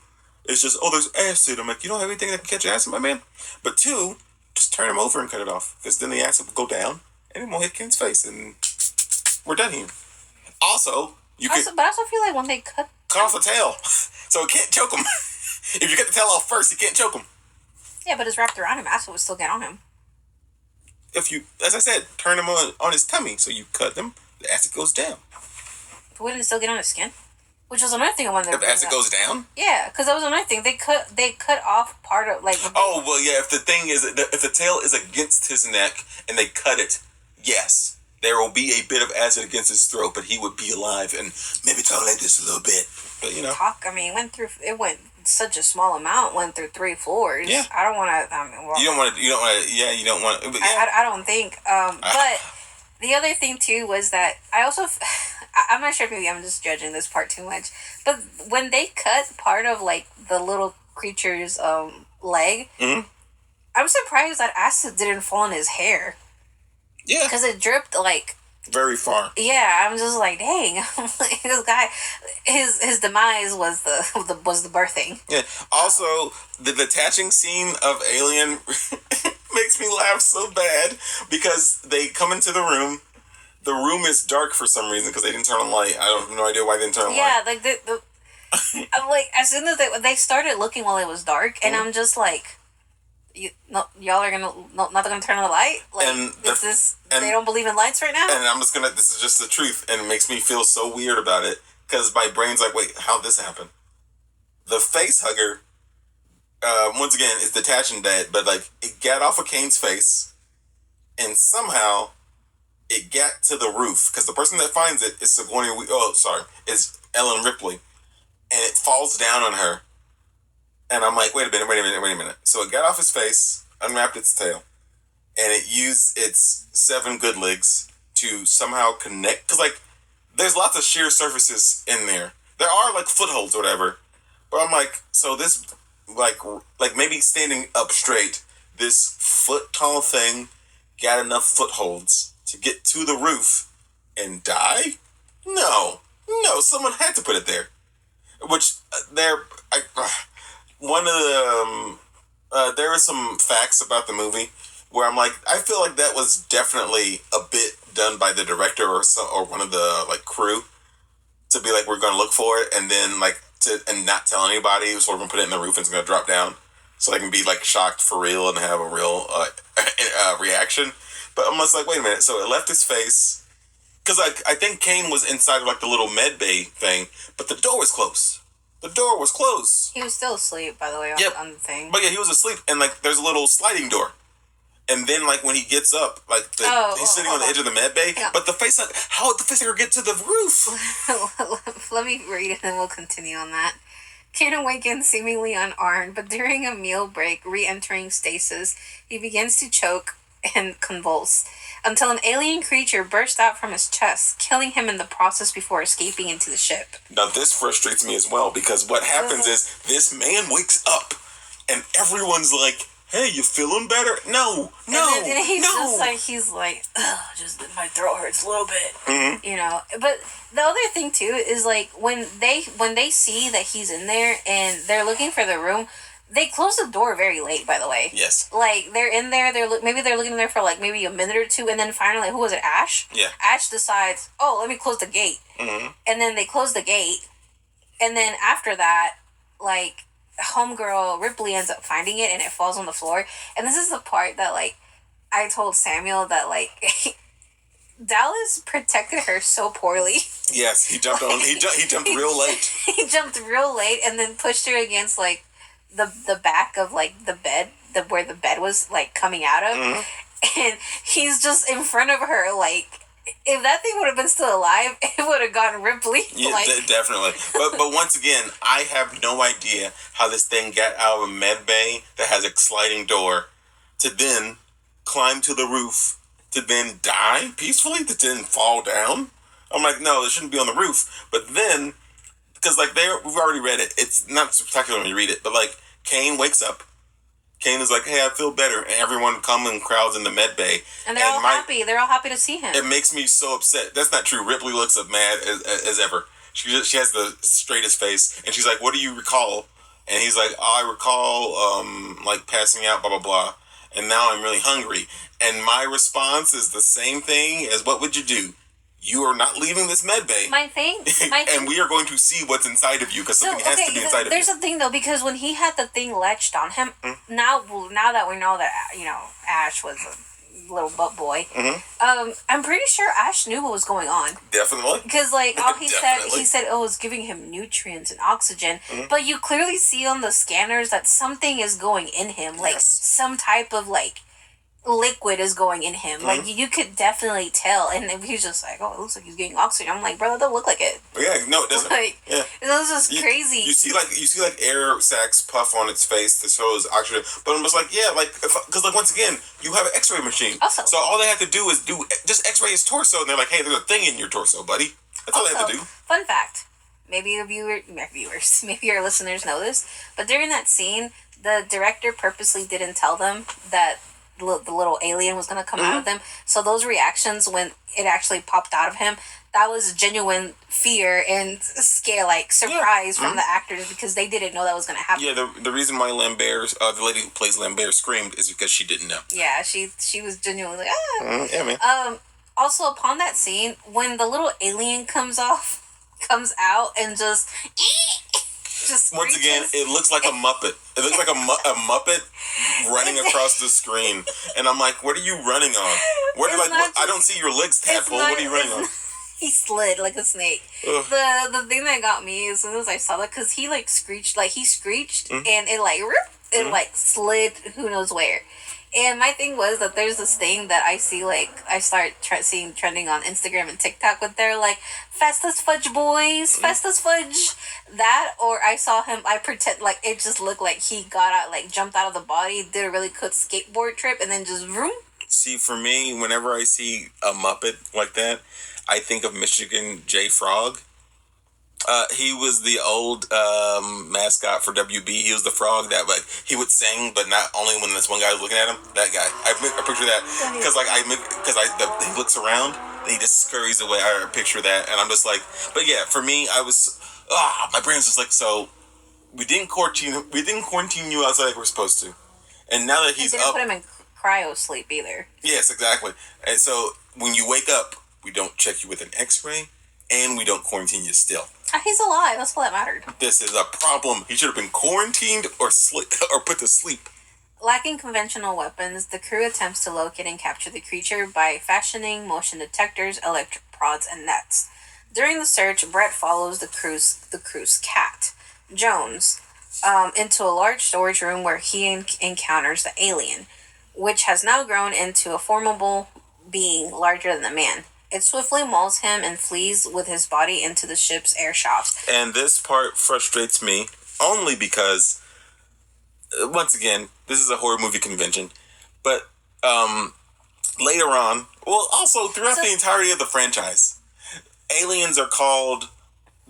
It's just, oh, there's acid. I'm like, you don't have anything that can catch acid, my man. But two, just turn him over and cut it off, because then the acid will go down and it won't hit Ken's face, and we're done here. Also, but I also feel like when they cut off the tail, so it can't choke him. If you get the tail off first, you can't choke him. Yeah, but it's wrapped around him. Acid would still get on him. If you, as I said, turn him on his tummy, so you cut him, the acid goes down. But wouldn't it still get on his skin? Which was another thing I wanted to bring If acid goes down? Yeah, because that was another thing. They cut off part of, like... Oh, well, yeah, if the tail is against his neck and they cut it, yes, there will be a bit of acid against his throat, but he would be alive and maybe talk like this a little bit. But, you know. It went such a small amount, went through 3 floors. Yeah. I don't want to... you don't want to... I don't think. But the other thing, too, was that I also... I'm not sure if maybe I'm just judging this part too much, but when they cut part of, like, the little creature's leg, I'm surprised that acid didn't fall in his hair. Yeah. Because it dripped, like... very far. Yeah, I'm just like, dang. This guy, his demise was the birthing. Yeah. Also, the detaching scene of Alien makes me laugh so bad, because they come into the room. The room is dark for some reason because they didn't turn on light. I have no idea why they didn't turn on light. Yeah, like I'm like, as soon as they started looking while it was dark, and I'm just like, y'all are not gonna turn on the light. Like, they don't believe in lights right now. And this is just the truth, and it makes me feel so weird about it, because my brain's like, wait, how'd this happen? The face hugger, once again, is detached and dead, but like it got off of Kane's face, and somehow it got to the roof, because the person that finds it is is Ellen Ripley, and it falls down on her, and I'm like, wait a minute. So it got off his face, unwrapped its tail, and it used its 7 good legs to somehow connect, because like there's lots of sheer surfaces in there. There are like footholds or whatever, but I'm like, so this like maybe standing up straight, this foot tall thing got enough footholds to get to the roof and die? No, someone had to put it there. Which there are some facts about the movie where I'm like, I feel like that was definitely a bit done by the director or one of the like crew to be like, we're gonna look for it, and then like and not tell anybody, so we're gonna put it in the roof and it's gonna drop down, so they can be like shocked for real and have a real reaction. But I'm just like, wait a minute. So it left his face, because I think Kane was inside of like the little med bay thing, but the door was closed. He was still asleep, by the way, on the thing. But yeah, he was asleep, and like there's a little sliding door, and then like when he gets up, like he's sitting on the edge of the med bay. Yeah. But how would the face ever get to the roof? Let me read it, and then we'll continue on that. Kane awakens seemingly unarmed, but during a meal break, re-entering stasis, he begins to choke and convulse until an alien creature burst out from his chest, killing him in the process before escaping into the ship. Now this frustrates me as well, because what happens is this man wakes up and everyone's like, hey, you feeling better? No. And he's like, just my throat hurts a little bit. Mm-hmm. You know. But the other thing too is like when they see that he's in there and they're looking for the room, they close the door very late, by the way. Yes. Like, they're in there, maybe they're looking in there for, like, maybe a minute or two, and then finally, who was it, Ash? Yeah. Ash decides, let me close the gate. Mm-hmm. And then they close the gate, and then after that, like, homegirl Ripley ends up finding it, and it falls on the floor. And this is the part that, like, I told Samuel that, like, Dallas protected her so poorly. Yes, he jumped real late. He jumped real late, and then pushed her against, like, the back of like the bed, where the bed was like coming out of, and he's just in front of her. Like, if that thing would have been still alive, it would have gotten Ripley. Yeah, definitely. But once again, I have no idea how this thing got out of a med bay that has a sliding door to then climb to the roof to then die peacefully, to then fall down. I'm like, no, it shouldn't be on the roof. But then, because like we've already read it, it's not spectacular when you read it, but like Kane wakes up. Kane is like, hey, I feel better. And everyone comes and crowds in the med bay. And they're all happy. They're all happy to see him. It makes me so upset. That's not true. Ripley looks up mad as ever. she has the straightest face, and she's like, "What do you recall?" And he's like, "Oh, I recall like passing out, blah blah blah, and now I'm really hungry." And my response is the same thing as, "What would you do? You are not leaving this med bay. My thing, and we are going to see what's inside of you because something has to be inside of you." There's a thing though, because when he had the thing latched on him, now that we know that Ash was a little butt boy, I'm pretty sure Ash knew what was going on. Definitely, because like all he said it was giving him nutrients and oxygen, but you clearly see on the scanners that something is going in him, like some type of like liquid is going in him. Like you could definitely tell, and if he's just like, "Oh, it looks like he's getting oxygen." I'm like, "Bro, that don't look like it." Yeah, no, it doesn't. Like, it was just crazy. You see like air sacs puff on its face to show his oxygen, but I'm just like, yeah, like because like once again, you have an X-ray machine, also, so all they have to do is just X-ray his torso, and they're like, "Hey, there's a thing in your torso, buddy." That's all they have to do. Fun fact: maybe your viewers, maybe your listeners know this, but during that scene, the director purposely didn't tell them that the little alien was going to come out of them. So those reactions when it actually popped out of him, that was genuine fear and scare, like surprise from the actors, because they didn't know that was going to happen. Yeah, the reason why Lambert, the lady who plays Lambert, screamed is because she didn't know. Yeah, she was genuinely like, ah. Yeah, man. Also, upon that scene, when the little alien comes out and just once again, it looks like a Muppet. It looks like a Muppet running across the screen, and I'm like, "What are you running on? I don't see your legs, Tadpole. What are you running on?" He slid like a snake. The thing that got me as soon as I saw that, because he like screeched, and it like like slid who knows where. And my thing was that there's this thing that I see, like, I start seeing trending on Instagram and TikTok with their, like, Festus Fudge boys, Festus Fudge. That, or I saw him, I pretend, like, it just looked like he got out, like, jumped out of the body, did a really good skateboard trip, and then just vroom. See, for me, whenever I see a Muppet like that, I think of Michigan J. Frog. He was the old mascot for WB. He was the frog that like he would sing, but not only when this one guy was looking at him. That guy, I picture that because he looks around and he just scurries away. I picture that, and I'm just like, but yeah, for me, my brain's just like, so we didn't quarantine you outside like we're supposed to, and now that he's didn't up, put him in cryo sleep either. Yes, exactly. And so when you wake up, we don't check you with an X-ray, and we don't quarantine you still. He's alive. That's all that mattered. This is a problem. He should have been quarantined or put to sleep. Lacking conventional weapons, the crew attempts to locate and capture the creature by fashioning motion detectors, electric prods, and nets. During the search, Brett follows the crew's cat, Jones, into a large storage room where he encounters the alien, which has now grown into a formidable being larger than the man. It swiftly mauls him and flees with his body into the ship's air shafts. And this part frustrates me only because, once again, this is a horror movie convention. But later on, well, also throughout the entirety of the franchise, aliens are called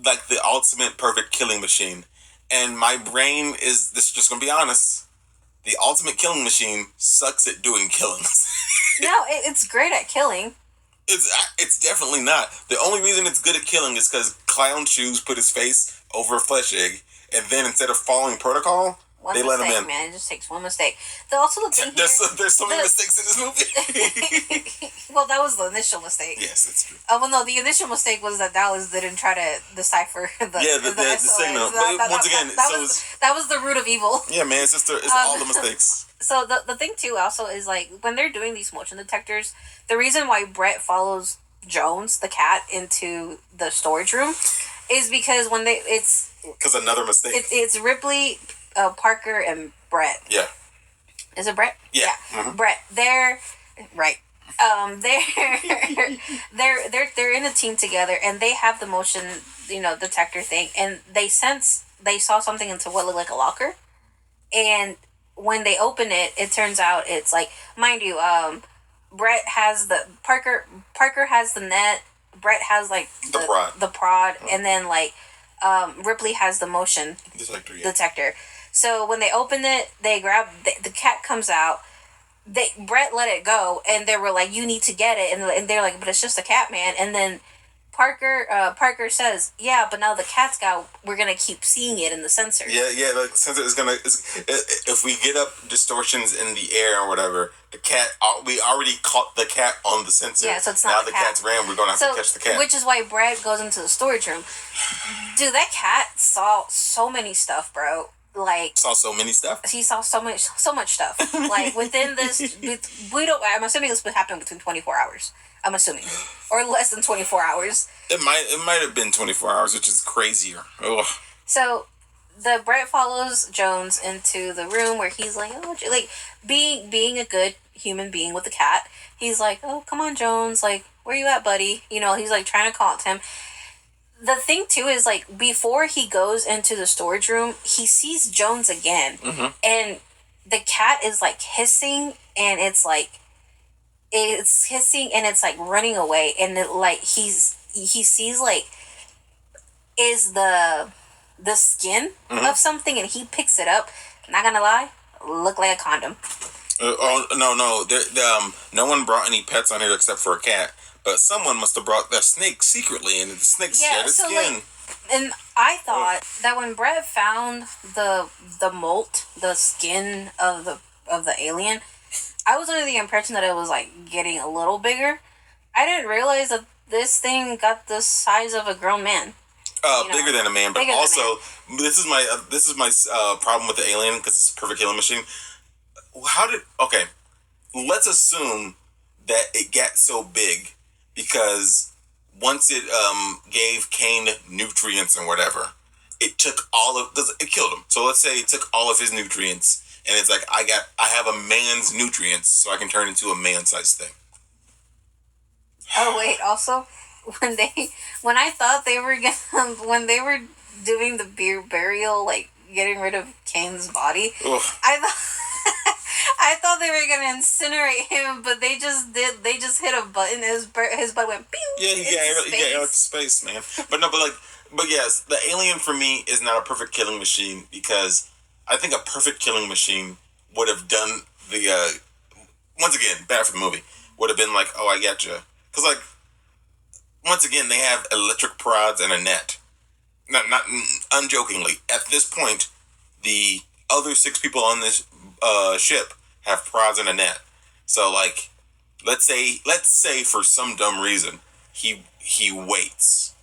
like the ultimate perfect killing machine. And my brain is, this is just going to be honest, the ultimate killing machine sucks at doing killings. No, it's great at killing. It's definitely not. The only reason it's good at killing is because Clown Shoes put his face over a flesh egg, and then instead of following protocol, they let him in. Man, it just takes one mistake. There's so many mistakes in this movie. Well, that was the initial mistake. Yes, that's true. Well, no, the initial mistake was that Dallas didn't try to decipher the signal. But once again, that was the root of evil. Yeah, man, it's all the mistakes. So the thing too also is like when they're doing these motion detectors, the reason why Brett follows Jones, the cat, into the storage room is because because another mistake. It's Ripley, Parker, and Brett. Yeah. Is it Brett? Yeah. Mm-hmm. Brett. They're right. They're in a team together, and they have the motion, detector thing, and they saw something into what looked like a locker, and when they open it, it turns out it's like, mind you, Brett has Parker has the net, Brett has like the prod, and then like Ripley has the motion detector. So when they open it, they grab the cat comes out. Brett let it go, and they were like, "You need to get it," and they're like, "But it's just a cat, man." And then Parker says, "Yeah, but now the cat's got. We're gonna keep seeing it in the sensor." Yeah, yeah. The sensor is gonna. If we get up distortions in the air or whatever, the cat. We already caught the cat on the sensor. Yeah, so it's not now the the cat. cat's ran. We're gonna have to catch the cat. Which is why Brett goes into the storage room. Dude, that cat saw so many stuff, bro. Like saw so many stuff. He saw so much stuff. Like within this, we don't. I'm assuming this would happen between 24 hours. I'm assuming, or less than 24 hours. It might have been 24 hours, which is crazier. Ugh. So, the Brett follows Jones into the room where he's like, oh, like being a good human being with the cat. He's like, oh, come on, Jones, like, where you at, buddy? You know, he's like trying to call to him. The thing too is like before he goes into the storage room, he sees Jones again, and the cat is like hissing, and it's hissing, and it's like running away, and it like he sees like is the skin of something, and he picks it up. Not gonna lie, look like a condom. No, no one brought any pets on here except for a cat. But someone must have brought the snake secretly, and the snake shed its skin. Like, and I thought that when Brett found the molt, the skin of the alien, I was under the impression that it was like getting a little bigger. I didn't realize that this thing got the size of a grown man. Bigger than a man, but also this is my problem with the alien because it's a perfect killing machine. Let's assume that it got so big. Because once it gave Kane nutrients and whatever, it took it killed him. So let's say it took all of his nutrients, and it's like I have a man's nutrients, so I can turn into a man-sized thing. Oh wait, also when I thought they were gonna when they were doing the burial, like getting rid of Kane's body, Ugh. I thought they were gonna incinerate him, but they just hit a button. His butt went pew. Yeah, he got out of space, man. But yes, the alien for me is not a perfect killing machine because I think a perfect killing machine would have done the once again bad for the movie would have been like, oh, I getcha, because like once again they have electric prods and a net. Not unjokingly, at this point, the other 6 people on this ship have prods and a net. So like, let's say for some dumb reason he waits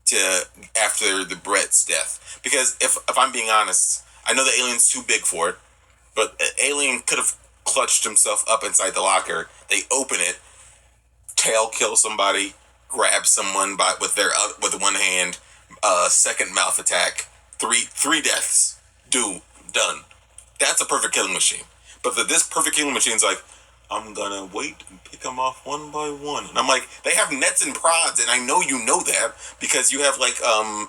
to after the Brett's death, because if I'm being honest, I know the alien's too big for it, but the alien could have clutched himself up inside the locker. They open it, tail kill somebody, grab someone with one hand, second mouth attack, three deaths, done. That's a perfect killing machine. But this perfect killing machine's like, I'm gonna wait and pick them off one by one. And I'm like, they have nets and prods, and I know you know that because you have like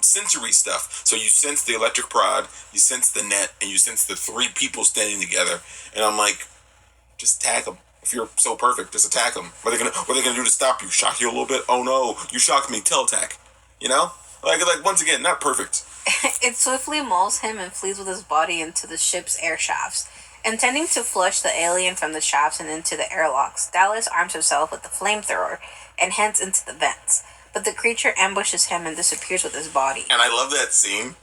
sensory stuff. So you sense the electric prod, you sense the net, and you sense the 3 people standing together. And I'm like, just tag them. If you're so perfect, just attack them. What are they gonna do to stop you? Shock you a little bit? Oh no, you shocked me. Tail attack. You know? Like once again, not perfect. It swiftly mauls him and flees with his body into the ship's air shafts. Intending to flush the alien from the shafts and into the airlocks, Dallas arms himself with the flamethrower and heads into the vents. But the creature ambushes him and disappears with his body. And I love that scene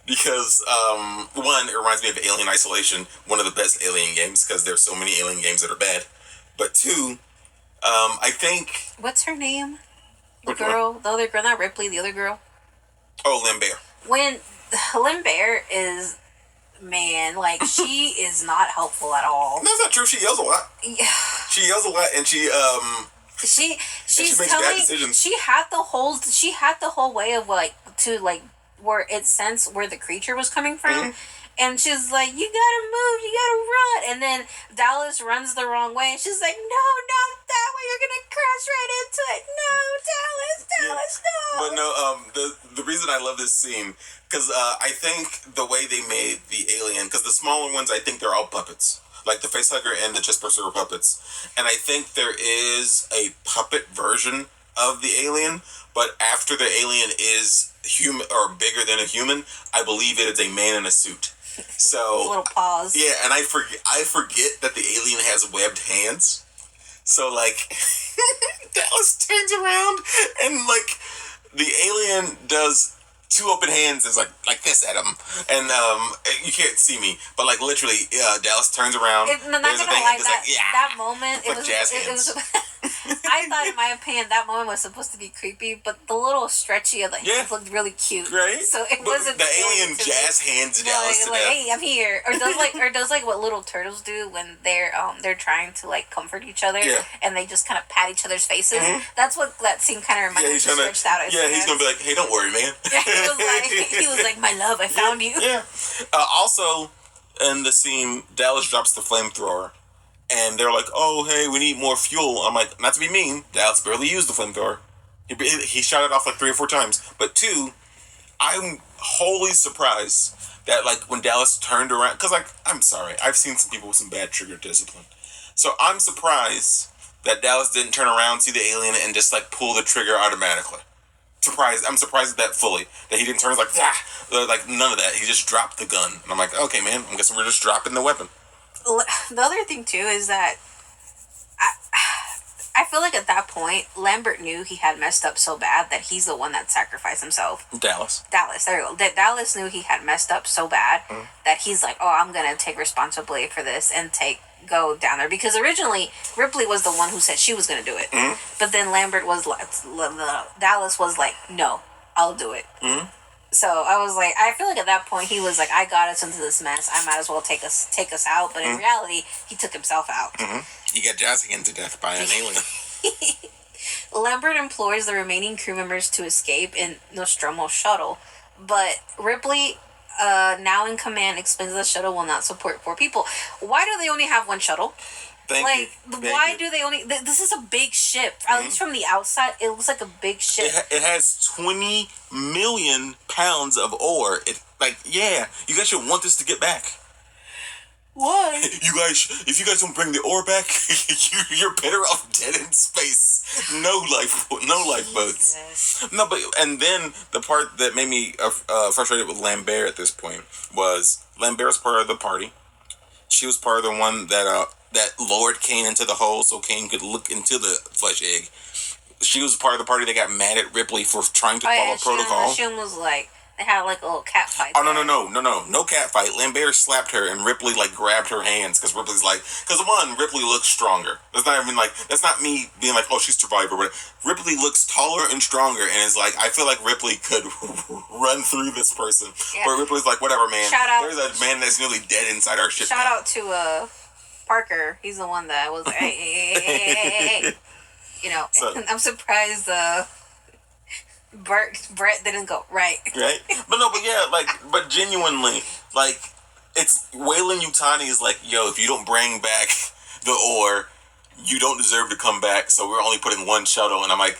because, one, it reminds me of Alien Isolation, one of the best Alien games, because there's so many Alien games that are bad. But 2, I think... What's her name? The other girl, not Ripley, the other girl. Oh, Lambert. When Lambert is... Man, like, she is not helpful at all. That's not true. She yells a lot. Yeah. She yells a lot, and she's she makes bad decisions. She had the whole way of like to like where it sensed where the creature was coming from, and she's like, "You gotta move, you gotta run," and then Dallas runs the wrong way, and she's like, "No, not that way. You're gonna crash right into it. No, Dallas, no." But no, the reason I love this scene. Because I think the way they made the alien, because the smaller ones, I think they're all puppets. Like the facehugger and the chestburster are puppets. And I think there is a puppet version of the alien, but after the alien is human or bigger than a human, I believe it is a man in a suit. So little paws. Yeah, and I forget that the alien has webbed hands. So like Dallas turns around and like the alien does two open hands is like this at him, and you can't see me, but like literally Dallas turns around. Not there's a gonna thing, lie, and just like that moment like jazz it hands. was I thought, in my opinion, that moment was supposed to be creepy, but the little stretchy of the hands looked really cute. Right? So it But wasn't the alien jazz hands Dallas to like, death. hey, I'm here. Or does like what little turtles do when they're trying to like comfort each other, and they just kind of pat each other's faces. Mm-hmm. That's what that scene kind of reminded me of. Stretched out. He's gonna be like, hey, don't worry, man. Yeah, he was like, my love, I found you. Yeah. Also, in the scene, Dallas drops the flamethrower. And they're like, oh, hey, we need more fuel. I'm like, not to be mean, Dallas barely used the flamethrower. He shot it off like 3 or 4 times. But 2, I'm wholly surprised that, like, when Dallas turned around, because, like, I'm sorry, I've seen some people with some bad trigger discipline. So I'm surprised that Dallas didn't turn around, see the alien, and just, like, pull the trigger automatically. I'm surprised at that fully. That he didn't turn, like, like, none of that. He just dropped the gun. And I'm like, okay, man, I'm guessing we're just dropping the weapon. The other thing too is that I feel like at that point Lambert knew he had messed up so bad that he's the one that sacrificed himself. Dallas, there you go. Dallas knew he had messed up so bad that he's like, oh, I'm gonna take responsibility for this and go down there, because originally Ripley was the one who said she was gonna do it, but then Lambert was like, Dallas was like, no, I'll do it. So I was like, I feel like at that point he was like, I got us into this mess. I might as well take us out. But in reality, he took himself out. He got jazzed to death by an alien. Lambert implores the remaining crew members to escape in Nostromo's shuttle, but Ripley, now in command, explains the shuttle will not support 4 people. Why do they only have 1 shuttle? Why do they only... This is a big ship. At least from the outside, it looks like a big ship. It has 20 million pounds of ore. You guys should want this to get back. Why? If you guys don't bring the ore back, you're better off dead in space. No lifeboats. Yes. No, and then the part that made me frustrated with Lambert at this point was Lambert's part of the party. She was part of the one that lowered Kane into the hole so Kane could look into the flesh egg. She was part of the party that got mad at Ripley for trying to follow protocol. She was like, they had like a little cat fight. Oh, no cat fight. Lambert slapped her and Ripley like grabbed her hands because Ripley's like, because one, Ripley looks stronger. That's not me being like, oh, she's survivor. But Ripley looks taller and stronger, and it's like, I feel like Ripley could run through this person. Yeah. Where Ripley's like, whatever, man. There's a man that's nearly dead inside our ship. Shout out to Parker. He's the one that was like, hey. You know, so, I'm surprised Brett didn't go right. But genuinely, like, it's Wayland Yutani is like, yo, if you don't bring back the ore, you don't deserve to come back, so we're only putting 1 shuttle. And I'm like,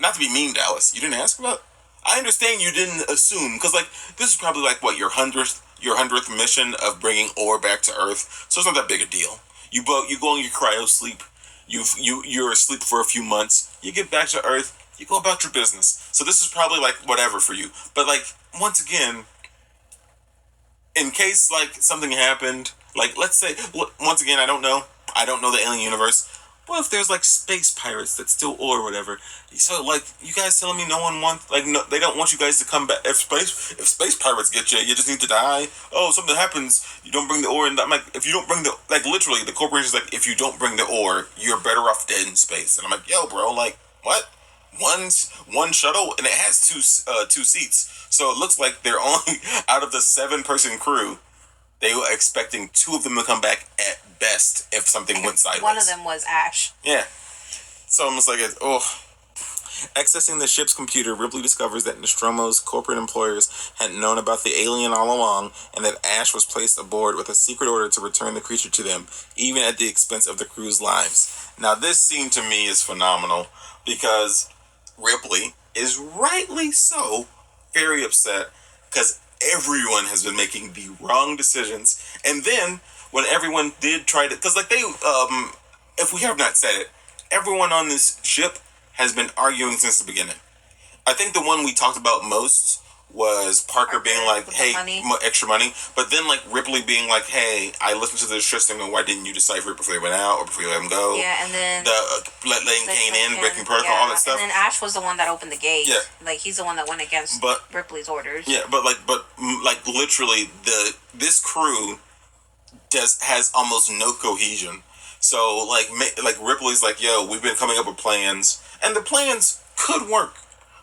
not to be mean, Dallas, you didn't ask about it? I understand you didn't assume, because, like, this is probably, like, what, your 100th mission of bringing ore back to Earth, so it's not that big a deal. You go on your cryo sleep, you're asleep for a few months, you get back to Earth, you go about your business. So this is probably, like, whatever for you. But, like, once again, in case, like, something happened, like, let's say, once again, I don't know the alien universe. What if there's, like, space pirates that steal ore or whatever? So, like, you guys telling me no one wants, like, no, they don't want you guys to come back. If space pirates get you, you just need to die. Oh, something happens, you don't bring the ore, and I'm like, if you don't bring the, like, literally, the corporation's like, if you don't bring the ore, you're better off dead in space. And I'm like, yo, bro, like, what? One shuttle, and it has two seats. So it looks like they're only, out of the 7-person crew, they were expecting 2 of them to come back at best if something went sideways. One of them was Ash. Yeah. So almost like accessing the ship's computer, Ripley discovers that Nostromo's corporate employers had known about the alien all along, and that Ash was placed aboard with a secret order to return the creature to them, even at the expense of the crew's lives. Now, this scene to me is phenomenal, because Ripley is rightly so very upset, because everyone has been making the wrong decisions. And then when everyone did try to, because like they, if we have not said it, everyone on this ship has been arguing since the beginning. I think the one we talked about most was Parker being like, with the hey, money. extra money. But then, like, Ripley being like, hey, I listened to the distress signal. Why didn't you decipher it before they went out or before you let them go? Yeah, and then letting Kane in, breaking protocol, all that stuff. And then Ash was the one that opened the gate. Yeah. Like, he's the one that went against Ripley's orders. Yeah, but literally, this crew has almost no cohesion. So, like Ripley's like, yo, we've been coming up with plans. And the plans could work.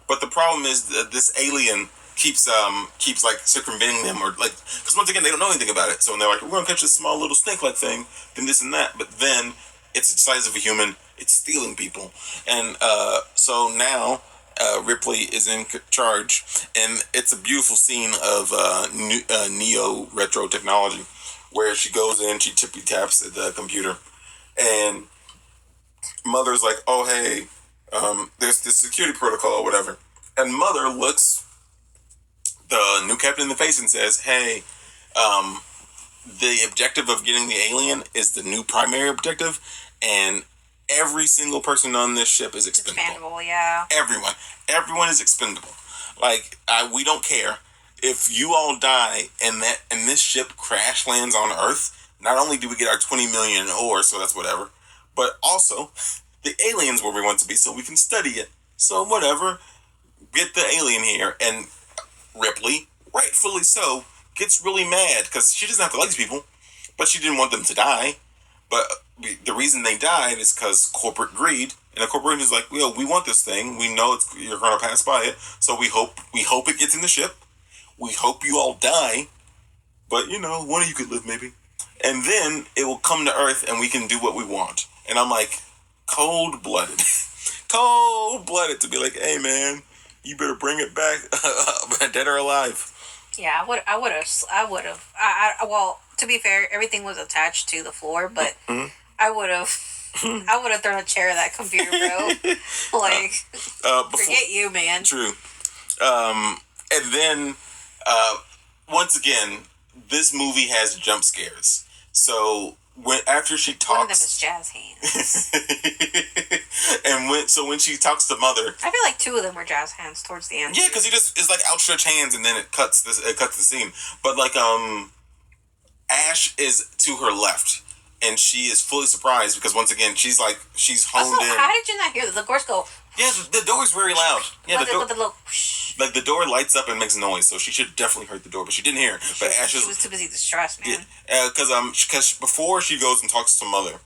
But the problem is that this alien keeps like circumventing them, or like, because once again they don't know anything about it. So when they're like, we're gonna catch this small little snake-like thing, then this and that. But then it's the size of a human. It's stealing people, and so now Ripley is in charge, and it's a beautiful scene of neo retro technology, where she goes in, she tippy taps at the computer, and Mother's like, oh hey, there's this security protocol or whatever, and Mother looks the new captain in the face and says, hey, the objective of getting the alien is the new primary objective, and every single person on this ship is expendable. Yeah. Everyone is expendable. Like, we don't care if you all die and this ship crash lands on Earth. Not only do we get our 20 million ore, so that's whatever, but also the alien's where we want to be, so we can study it. So whatever, get the alien here. And Ripley, rightfully so, gets really mad because she doesn't have to like these people, but she didn't want them to die. But the reason they died is because corporate greed, and the corporation is like, well, we want this thing. We know you're going to pass by it, so we hope it gets in the ship. We hope you all die, but one of you could live maybe, and then it will come to Earth, and we can do what we want. And I'm like, cold-blooded to be like, hey man, you better bring it back, dead or alive. Yeah, I would have. Well, to be fair, everything was attached to the floor, but I would have thrown a chair at that computer, bro. Like, forget you, man. True. And then, once again, this movie has jump scares. So after she talks, one of them is Jazz Hands. And when she talks to Mother, I feel like two of them were Jazz Hands towards the end. Yeah, because he just is like outstretched hands, and then it cuts the scene. But like Ash is to her left, and she is fully surprised because once again she's honed also, in. How did you not hear the doors go? Yeah, the door's very loud. Yeah, with the little. Like the door lights up and makes noise, so she should definitely heard the door, but she didn't hear. But she was too busy distressed, man. Yeah, because before she goes and talks to Mother,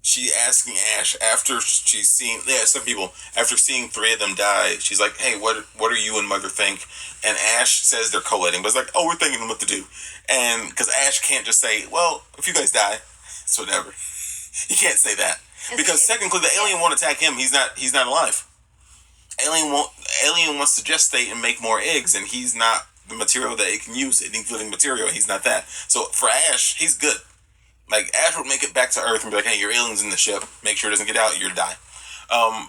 she asking Ash after she's seen some people after seeing three of them die. She's like, "Hey, what are you and Mother think?" And Ash says they're collating, but it's like, "Oh, we're thinking what to do." And because Ash can't just say, "Well, if you guys die, it's whatever." He can't say that because technically the alien won't attack him. He's not alive. Alien wants to gestate and make more eggs, and he's not the material that it can use. It needs living material, and he's not that. So for Ash, he's good. Like, Ash would make it back to Earth and be like, hey, your alien's in the ship. Make sure it doesn't get out, you're to die.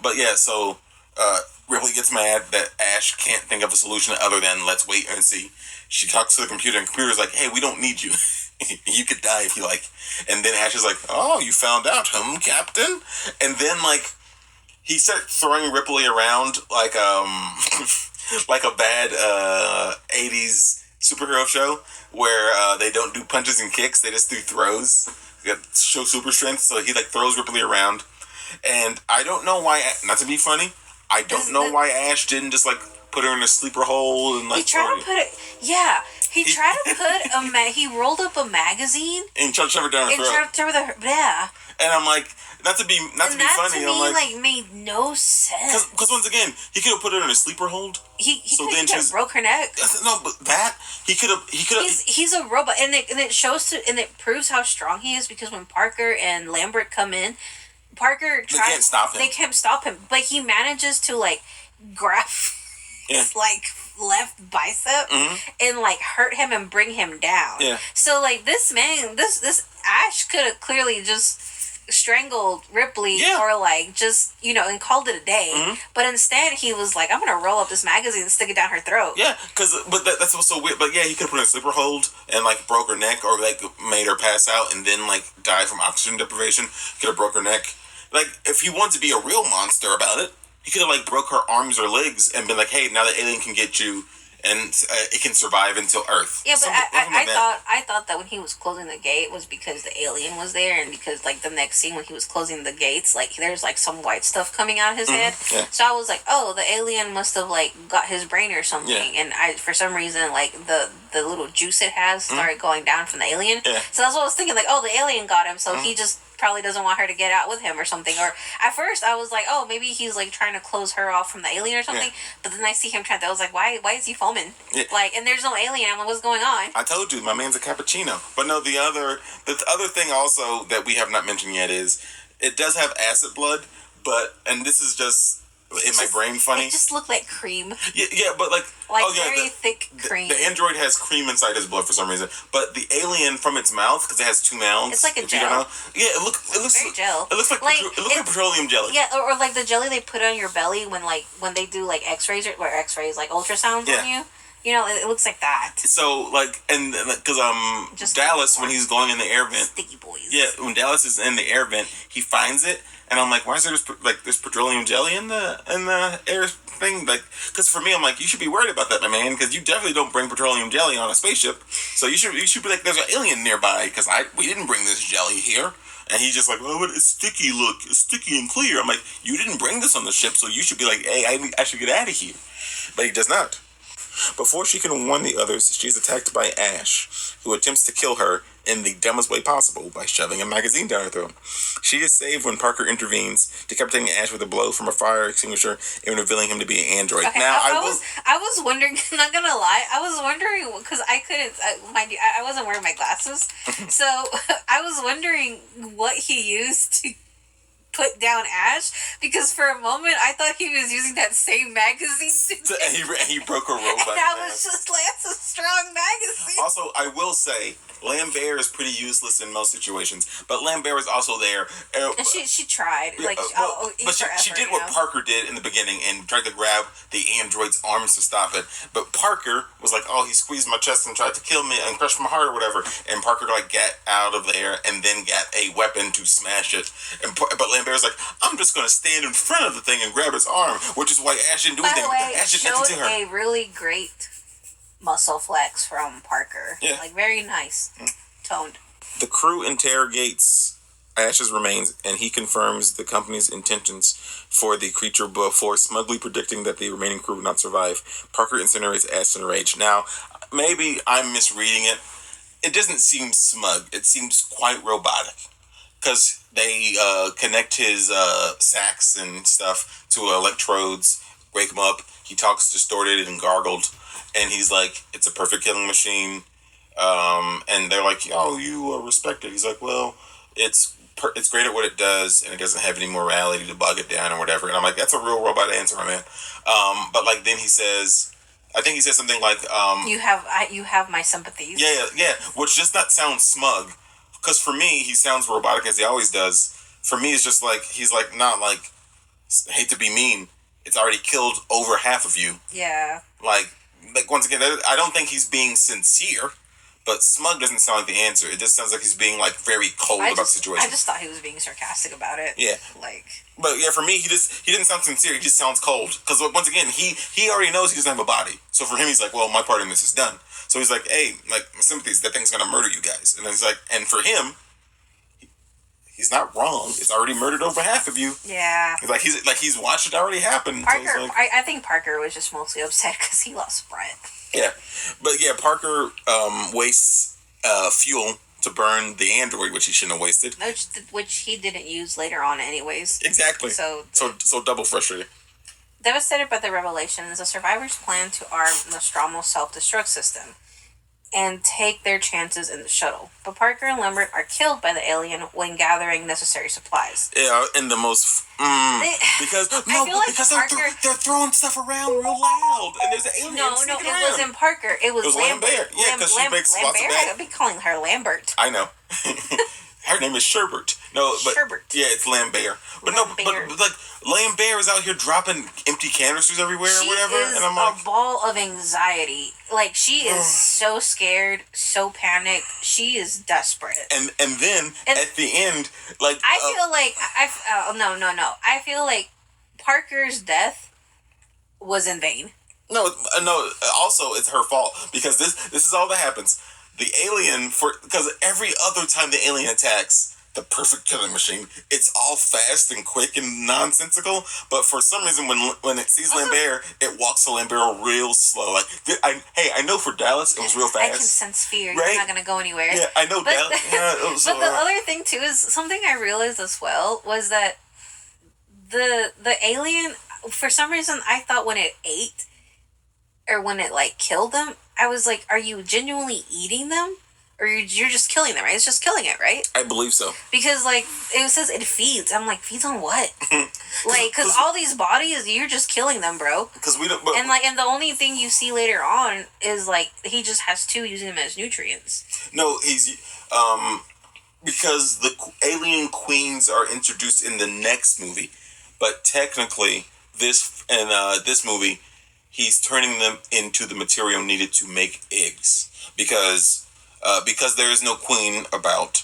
But yeah, so Ripley gets mad that Ash can't think of a solution other than let's wait and see. She talks to the computer, and the computer's like, hey, we don't need you. You could die if you like. And then Ash is like, oh, you found out, Captain? And then, like, he starts throwing Ripley around like like a bad 80s superhero show where they don't do punches and kicks, they just do throws. They show super strength, so he like throws Ripley around. And I don't know why, not to be funny, I don't know why Ash didn't just like put her in a sleeper hole and like. He tried to put it. Yeah, he tried to put he rolled up a magazine and tried to shove her down her throat. And tried to shove her. Yeah. And I'm like, not to be funny. That to I'm me made no sense. Because once again, he could have put her in a sleeper hold. He could have broke her neck. No, but he could have. He's a robot, and it proves how strong he is because when Parker and Lambert come in, they can't stop him. They can't stop him, but he manages to like grab his like left bicep and like hurt him and bring him down. Yeah. So like this Ash could have clearly just strangled Ripley or like just and called it a day, but instead he was like, I'm gonna roll up this magazine and stick it down her throat. But that's what's so weird. But yeah, he could have put her in a sleeper hold and like broke her neck or like made her pass out and then like die from oxygen deprivation. Could have broke her neck. Like if he wanted to be a real monster about it, he could have like broke her arms or legs and been like, hey, now the alien can get you and it can survive until Earth. Yeah, but I thought that when he was closing the gate was because the alien was there, and because like the next scene when he was closing the gates, like there's like some white stuff coming out of his head. Yeah. So I was like, oh, the alien must have like got his brain or something, and I for some reason like the little juice it has started going down from the alien. Yeah. So that's what I was thinking, like, oh, the alien got him, so he just probably doesn't want her to get out with him or something. Or at first I was like, oh, maybe he's like trying to close her off from the alien or something. But then I see him trying to, I was like, why is he foaming? Like, and there's no alien. I'm like, what's going on? I told you, my man's a cappuccino. But no, the other thing also that we have not mentioned yet is it does have acid blood, and this is just in my brain funny. It just looked like cream. Yeah, but like very thick cream. The android has cream inside his blood for some reason, but the alien from its mouth, because it has two mouths. It's like a gel. You don't know, it looks very gel. It looks like petroleum jelly. Yeah, or like the jelly they put on your belly when they do like X-rays or X-rays like ultrasounds on you. You know, it looks like that. So, like, and because Dallas, when he's going in the air vent, sticky boys. Yeah, when Dallas is in the air vent, he finds it, and I'm like, why is there this petroleum jelly in the air thing? Like, because for me, I'm like, you should be worried about that, my man, because you definitely don't bring petroleum jelly on a spaceship. So you should be like, there's an alien nearby, because we didn't bring this jelly here. And he's just like, oh, it's sticky. Look, it's sticky and clear. I'm like, you didn't bring this on the ship, so you should be like, hey, I should get out of here. But he does not. Before she can warn the others, she is attacked by Ash, who attempts to kill her in the dumbest way possible by shoving a magazine down her throat. She is saved when Parker intervenes, decapitating Ash with a blow from a fire extinguisher and revealing him to be an android. Okay, now, I was wondering, I'm not gonna lie, I was wondering, because I couldn't, mind you, I wasn't wearing my glasses, so I was wondering what he used to put down Ash, because for a moment I thought he was using that same magazine and he broke her robot. And I was just like, that's a strong magazine. Also, I will say, Lambert is pretty useless in most situations, but Lambert is also there. And she tried, like, but she did what Parker did in the beginning and tried to grab the android's arms to stop it. But Parker was like, oh, he squeezed my chest and tried to kill me and crush my heart or whatever. And Parker like got out of there and then got a weapon to smash it. But Lambert's like, I'm just gonna stand in front of the thing and grab its arm, which is why Ash didn't do anything. By the way, Ash did showed nothing to her. a really great muscle flex from Parker. Yeah. Like, very nice. Toned. The crew interrogates Ash's remains, and he confirms the company's intentions for the creature before smugly predicting that the remaining crew would not survive. Parker incinerates Ash in rage. Now, maybe I'm misreading it. It doesn't seem smug. It seems quite robotic. Because they connect his sacs and stuff to electrodes, wake him up. He talks distorted and gargled. And he's like, it's a perfect killing machine. And they're like, oh, you respect it. He's like, well, it's great at what it does, and it doesn't have any morality to bog it down or whatever. And I'm like, that's a real robot answer, my man. But like then he says, I think he says something like, you have my sympathies. Yeah, which does not sound smug. Because for me, he sounds robotic as he always does. For me, it's just like, he's like, not like, hate to be mean, it's already killed over half of you. Yeah. Like once again, I don't think he's being sincere. But smug doesn't sound like the answer. It just sounds like he's being like very cold about the situation. I just thought he was being sarcastic about it. Yeah. Like. But yeah, for me, he didn't sound sincere. He just sounds cold. Because once again, he already knows he doesn't have a body. So for him, he's like, well, my part in this is done. So he's like, hey, like my sympathies, that thing's gonna murder you guys. And then he's like, and for him, he's not wrong. It's already murdered over half of you. Yeah. He's watched it already happen. Parker, so like, I think Parker was just mostly upset because he lost Brett. Yeah, but yeah, Parker wastes fuel to burn the android, which he shouldn't have wasted. Which he didn't use later on, anyways. Exactly. So double frustrated. Devastated by the revelations, the survivors plan to arm Nostromo's self-destruct system and take their chances in the shuttle. But Parker and Lambert are killed by the alien when gathering necessary supplies. Yeah, in the most because they're throwing stuff around real loud, and there's an alien. No, it wasn't Parker. It was Lambert. Yeah, because she makes lots of bad. I'd be calling her Lambert. I know. Her name is Sherbert. No, but Sherbert. Yeah, it's Lambert. But like Lambert is out here dropping empty canisters everywhere or whatever, and I'm like, a ball of anxiety. Like, she is so scared, so panicked. She is desperate. And then at the end, like I feel like no. I feel like Parker's death was in vain. No, no. Also, it's her fault because this is all that happens. The alien because every other time the alien attacks the perfect killing machine, it's all fast and quick and nonsensical. But for some reason, when it sees Lambert, it walks to Lambert real slow. Like, I know for Dallas it was real fast. I can sense fear. Right? You're not gonna go anywhere. Yeah, I know Dallas. But the other thing too is something I realized as well was that the alien, for some reason, I thought when it ate or when it like killed them, I was like, are you genuinely eating them? Or you're just killing them, right? It's just killing it, right? I believe so. Because, like, it says it feeds. I'm like, feeds on what? Like, because all these bodies, you're just killing them, bro. Because we don't... And the only thing you see later on is, like, he just has two using them as nutrients. No, he's... because the alien queens are introduced in the next movie. But technically, this movie, he's turning them into the material needed to make eggs. Because there is no queen about,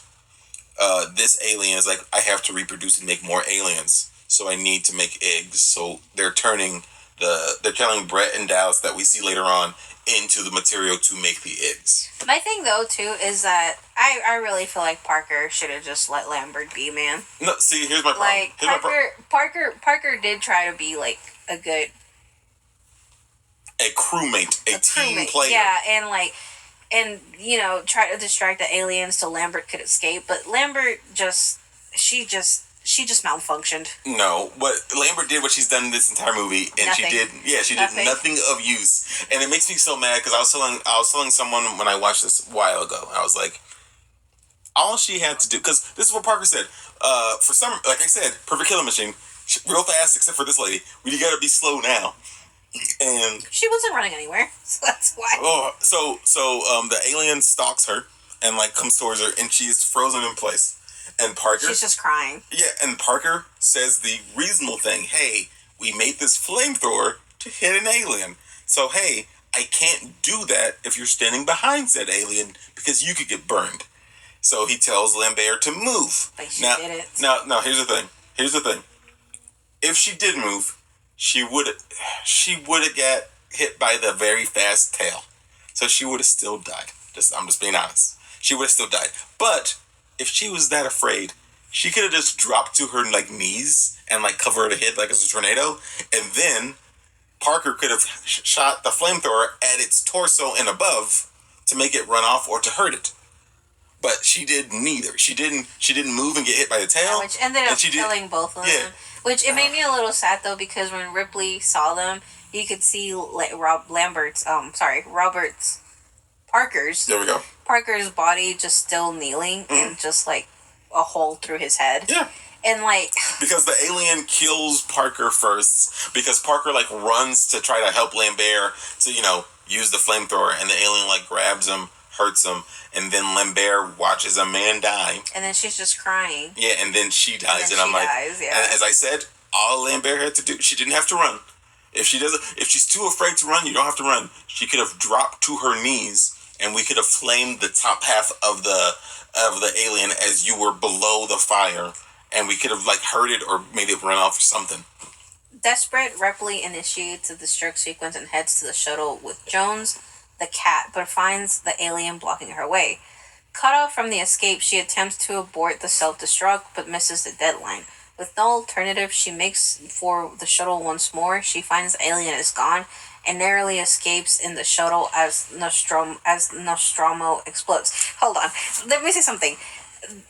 this alien is like, I have to reproduce and make more aliens, so I need to make eggs. So they're turning Brett and Dallas that we see later on into the material to make the eggs. My thing though too is that I really feel like Parker should have just let Lambert be, man. No, see, here's my problem. Like Parker did try to be like a crewmate, a team player. Yeah, and you know, try to distract the aliens so Lambert could escape, but Lambert she just malfunctioned. No, what Lambert did, what she's done in this entire movie, and nothing. she did nothing of use, and it makes me so mad because I was telling someone when I watched this a while ago, I was like, all she had to do, because this is what Parker said, for some, like I said, perfect killing machine, real fast, except for this lady, we gotta be slow now. And she wasn't running anywhere, so that's why. Oh, so the alien stalks her and like comes towards her, and she is frozen in place. And Parker, she's just crying. Yeah, and Parker says the reasonable thing. Hey, we made this flamethrower to hit an alien. So hey, I can't do that if you're standing behind said alien because you could get burned. So he tells Lambert to move. But she didn't. Now, here's the thing. If she did move, she would have got hit by the very fast tail. So she would have still died. I'm just being honest. She would have still died. But if she was that afraid, she could have just dropped to her like knees and like cover her head like it's a tornado, and then Parker could have shot the flamethrower at its torso and above to make it run off or to hurt it. But she did neither. She didn't move and get hit by the tail. Which ended up killing both of them. Yeah. Which it made me a little sad though, because when Ripley saw them, you could see Robert's There we go. Parker's body just still kneeling and just like a hole through his head. Yeah. And like because the alien kills Parker first, because Parker like runs to try to help Lambert to, use the flamethrower, and the alien like grabs him, hurts him, and then Lambert watches a man die. And then she's just crying. Yeah, and then she dies, and I'm like, and as I said, all Lambert had to do, she didn't have to run. If she's too afraid to run, you don't have to run. She could have dropped to her knees, and we could have flamed the top half of the alien as you were below the fire, and we could have like hurt it or made it run off or something. Desperate, Ripley initiates a destruct sequence and heads to the shuttle with Jones, the cat, but finds the alien blocking her way. Cut off from the escape, she attempts to abort the self-destruct, but misses the deadline. With no alternative, she makes for the shuttle once more. She finds the alien is gone and narrowly escapes in the shuttle as Nostromo explodes. Hold on, let me say something.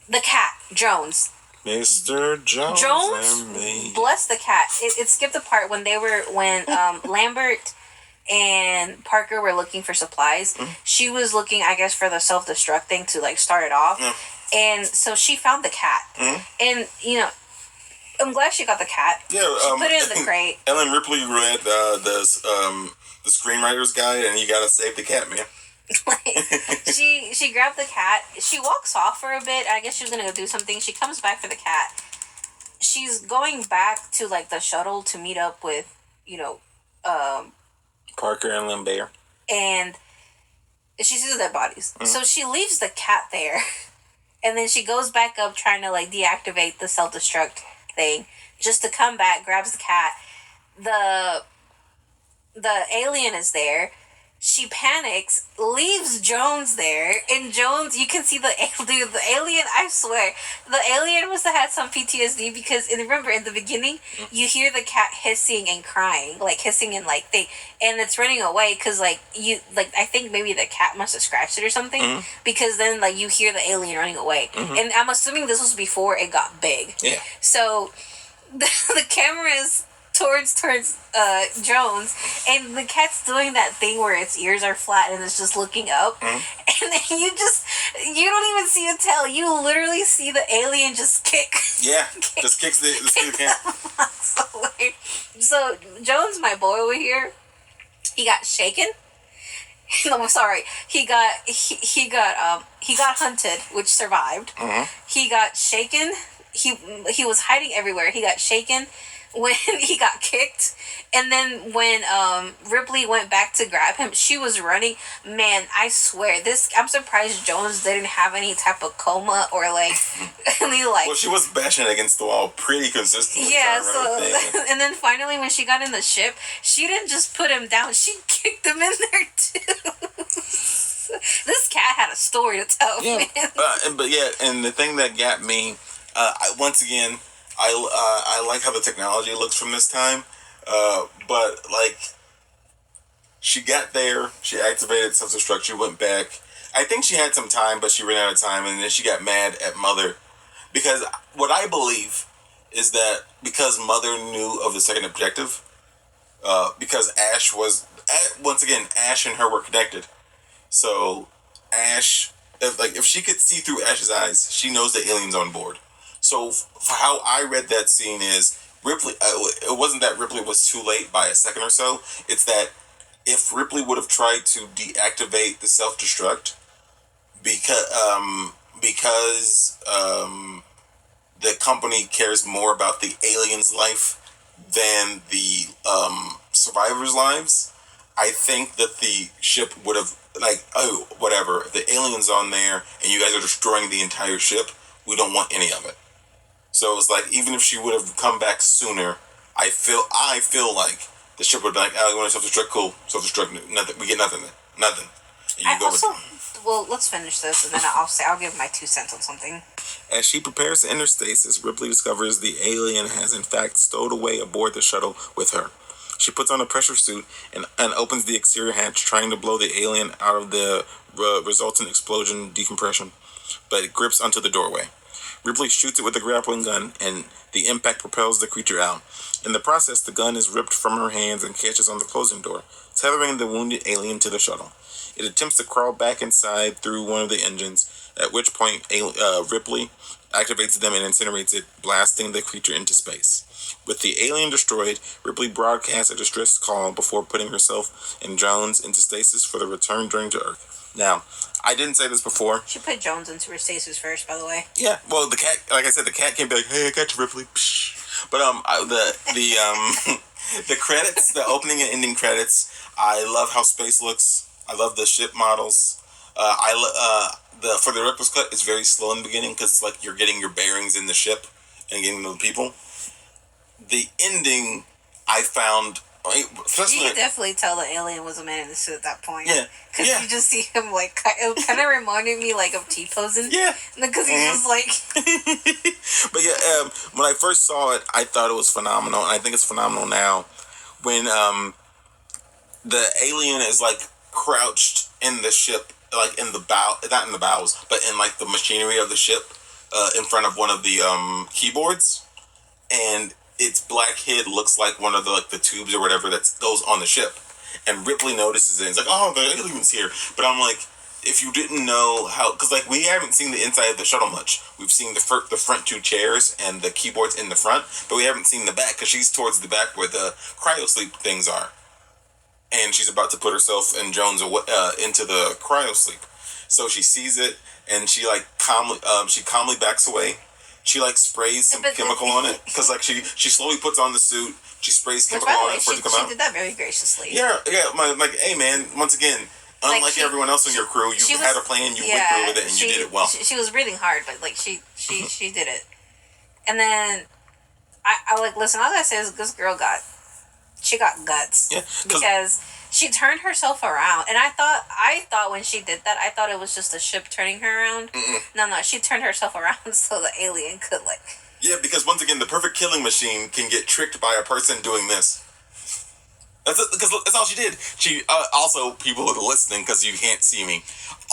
The cat, Jones. Mr. Jones and me. Bless the cat. It skipped the part when Lambert and Parker were looking for supplies. Mm-hmm. She was looking, I guess, for the self-destruct thing to like start it off. Mm-hmm. And so she found the cat. Mm-hmm. And I'm glad she got the cat. Yeah, she put it in the crate. Ellen Ripley read the screenwriter's guide, and you gotta save the cat, man. she grabbed the cat. She walks off for a bit. I guess she was gonna go do something. She comes back for the cat. She's going back to like the shuttle to meet up with Parker and Lambert. And she sees the dead bodies. Mm-hmm. So she leaves the cat there. And then she goes back up trying to like deactivate the self-destruct thing. Just to come back, grabs the cat. the alien is there. She panics, leaves Jones there, and Jones, you can see the alien. I swear, the alien must have had some PTSD because, and remember, in the beginning, you hear the cat hissing and crying, like hissing and like thing, and it's running away because I think maybe the cat must have scratched it or something because then like you hear the alien running away, and I'm assuming this was before it got big. Yeah. So the camera is towards Jones, and the cat's doing that thing where its ears are flat and it's just looking up, and then you don't even see a tail. You literally see the alien just kick. Yeah, just kicks the cat. So Jones, my boy over here, he got shaken. No, I'm sorry. He got hunted, which survived. He got shaken. He was hiding everywhere. He got shaken when he got kicked, and then when Ripley went back to grab him, she was running. Man, I swear, I'm surprised Jones didn't have any type of coma or like any like. Well, she was bashing it against the wall pretty consistently. Yeah, so and then finally when she got in the ship, she didn't just put him down; she kicked him in there too. This cat had a story to tell. Yeah, and the thing that got me, once again. I like how the technology looks from this time, but like she got there, she activated self-destruct, she went back. I think she had some time, but she ran out of time, and then she got mad at Mother because what I believe is that because Mother knew of the second objective, because Ash was once again Ash and her were connected, so Ash if she could see through Ash's eyes, she knows the alien's on board. So how I read that scene is Ripley. It wasn't that Ripley was too late by a second or so. It's that if Ripley would have tried to deactivate the self-destruct, because the company cares more about the alien's life than the survivors' lives, I think that the ship would have whatever. The alien's on there, and you guys are destroying the entire ship. We don't want any of it. So it's like even if she would have come back sooner, I feel like the ship would be like, "Oh, you want to self-destruct? Cool, self-destruct. Nothing. We get nothing. Nothing." And you well, let's finish this, and then I'll give my 2 cents on something. As she prepares to enter stasis, Ripley discovers the alien has in fact stowed away aboard the shuttle with her. She puts on a pressure suit and opens the exterior hatch, trying to blow the alien out of the resultant explosion decompression, but it grips onto the doorway. Ripley shoots it with a grappling gun, and the impact propels the creature out. In the process, the gun is ripped from her hands and catches on the closing door, tethering the wounded alien to the shuttle. It attempts to crawl back inside through one of the engines, at which point Ripley activates them and incinerates it, blasting the creature into space. With the alien destroyed, Ripley broadcasts a distress call before putting herself and Jones into stasis for the return journey to Earth. Now, I didn't say this before. She put Jones into her stasis first, by the way. Yeah, well, the cat, like I said, the cat can't be like, "Hey, I got you, Ripley." Psh. But the credits, the opening and ending credits, I love how space looks. I love the ship models. For the director's cut, it's very slow in the beginning because it's like you're getting your bearings in the ship and getting to know the people. The ending, I found. You can definitely tell the alien was a man in the suit at that point. Yeah. Because you just see him, like, it kind of reminded me, like, of T-posing. Yeah. Because he's just, like... But, yeah, when I first saw it, I thought it was phenomenal. And I think it's phenomenal now. When the alien is, like, crouched in the ship, like, in the bow... Not in the bows, but in, like, the machinery of the ship in front of one of the keyboards. And... its black head looks like one of the tubes or whatever that goes on the ship. And Ripley notices it and it's like, "Oh, the alien's here." But I'm like, if you didn't know how... Because, like, we haven't seen the inside of the shuttle much. We've seen the front 2 chairs and the keyboards in the front, but we haven't seen the back because she's towards the back where the cryosleep things are. And she's about to put herself and Jones into the cryosleep. So she sees it and she, like, calmly backs away. She, like, sprays some chemical on it. Because, like, she slowly puts on the suit. She sprays chemical on it for it to come out. She did that very graciously. Yeah. Like, hey, man, once again, unlike everyone else in your crew, you had a plan, you went through with it, and you did it well. She was breathing hard, but, like, she did it. And then, I like, listen, all I gotta say is this girl got she got guts. Yeah, because she turned herself around, and I thought when she did that, I thought it was just the ship turning her around. No, she turned herself around so the alien could Yeah, because once again, the perfect killing machine can get tricked by a person doing this. Because that's all she did. She also, people that are listening, because you can't see me,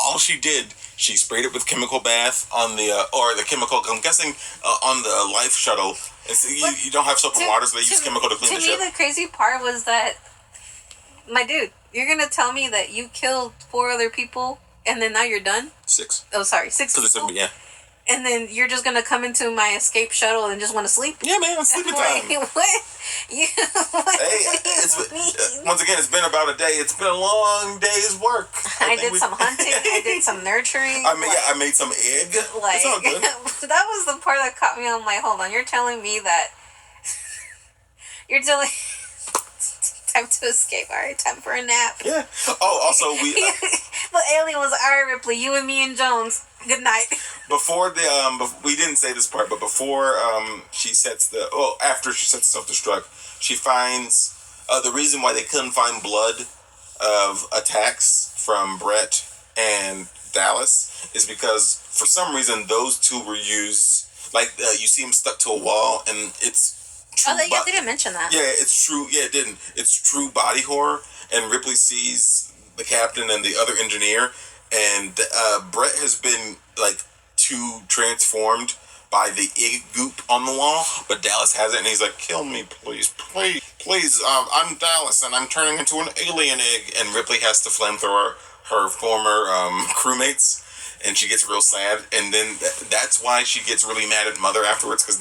all she did, she sprayed it with chemical bath on the or the chemical. I'm guessing on the life shuttle. You don't have soap and water, so they use chemical to clean the ship. To me, the crazy part was that, my dude, you're gonna tell me that you killed 4 other people and then now you're done? 6. Oh, sorry, 6 people. Yeah. And then you're just gonna come into my escape shuttle and just want to sleep? Yeah, man, sleeping time. What? Once again, it's been about a day. It's been a long day's work. I did some hunting. I did some nurturing. I made some egg. It's all good. That was the part that caught me on my. Hold on, you're telling me that you're telling. Time to escape. All right, time for a nap. Yeah. Oh, also we. The alien was all right, Ripley. You and me and Jones. Good night. Before the we didn't say this part, but before she sets after she sets self-destruct, she finds the reason why they couldn't find blood of attacks from Brett and Dallas is because for some reason those 2 were used. Like you see them stuck to a wall, and it's. They didn't mention that. Yeah, it's true. Yeah, it didn't. It's true body horror, and Ripley sees the captain and the other engineer, and Brett has been too transformed by the egg goop on the wall, but Dallas has it, and he's like, "Kill me, please, please, please. I'm Dallas, and I'm turning into an alien egg." And Ripley has to flamethrower her former crewmates. And she gets real sad, and then that's why she gets really mad at Mother afterwards, because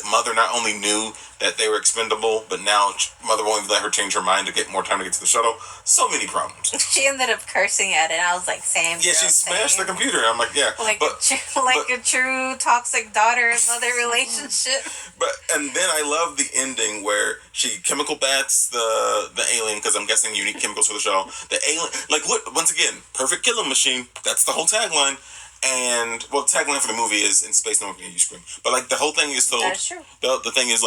Mother not only knew that they were expendable, but now Mother won't even let her change her mind to get more time to get to the shuttle. So many problems. She ended up cursing at it, and I was like, "Same." Yeah, she smashed the computer. I'm like, yeah, a true toxic daughter and mother relationship. And then I love the ending where she chemical baths the alien, because I'm guessing you need chemicals for the shuttle. The alien, look, once again, perfect killing machine. That's the whole tagline. And, the tagline for the movie is, in space, no one can hear you scream. But, the whole thing is told. That's true. The thing is,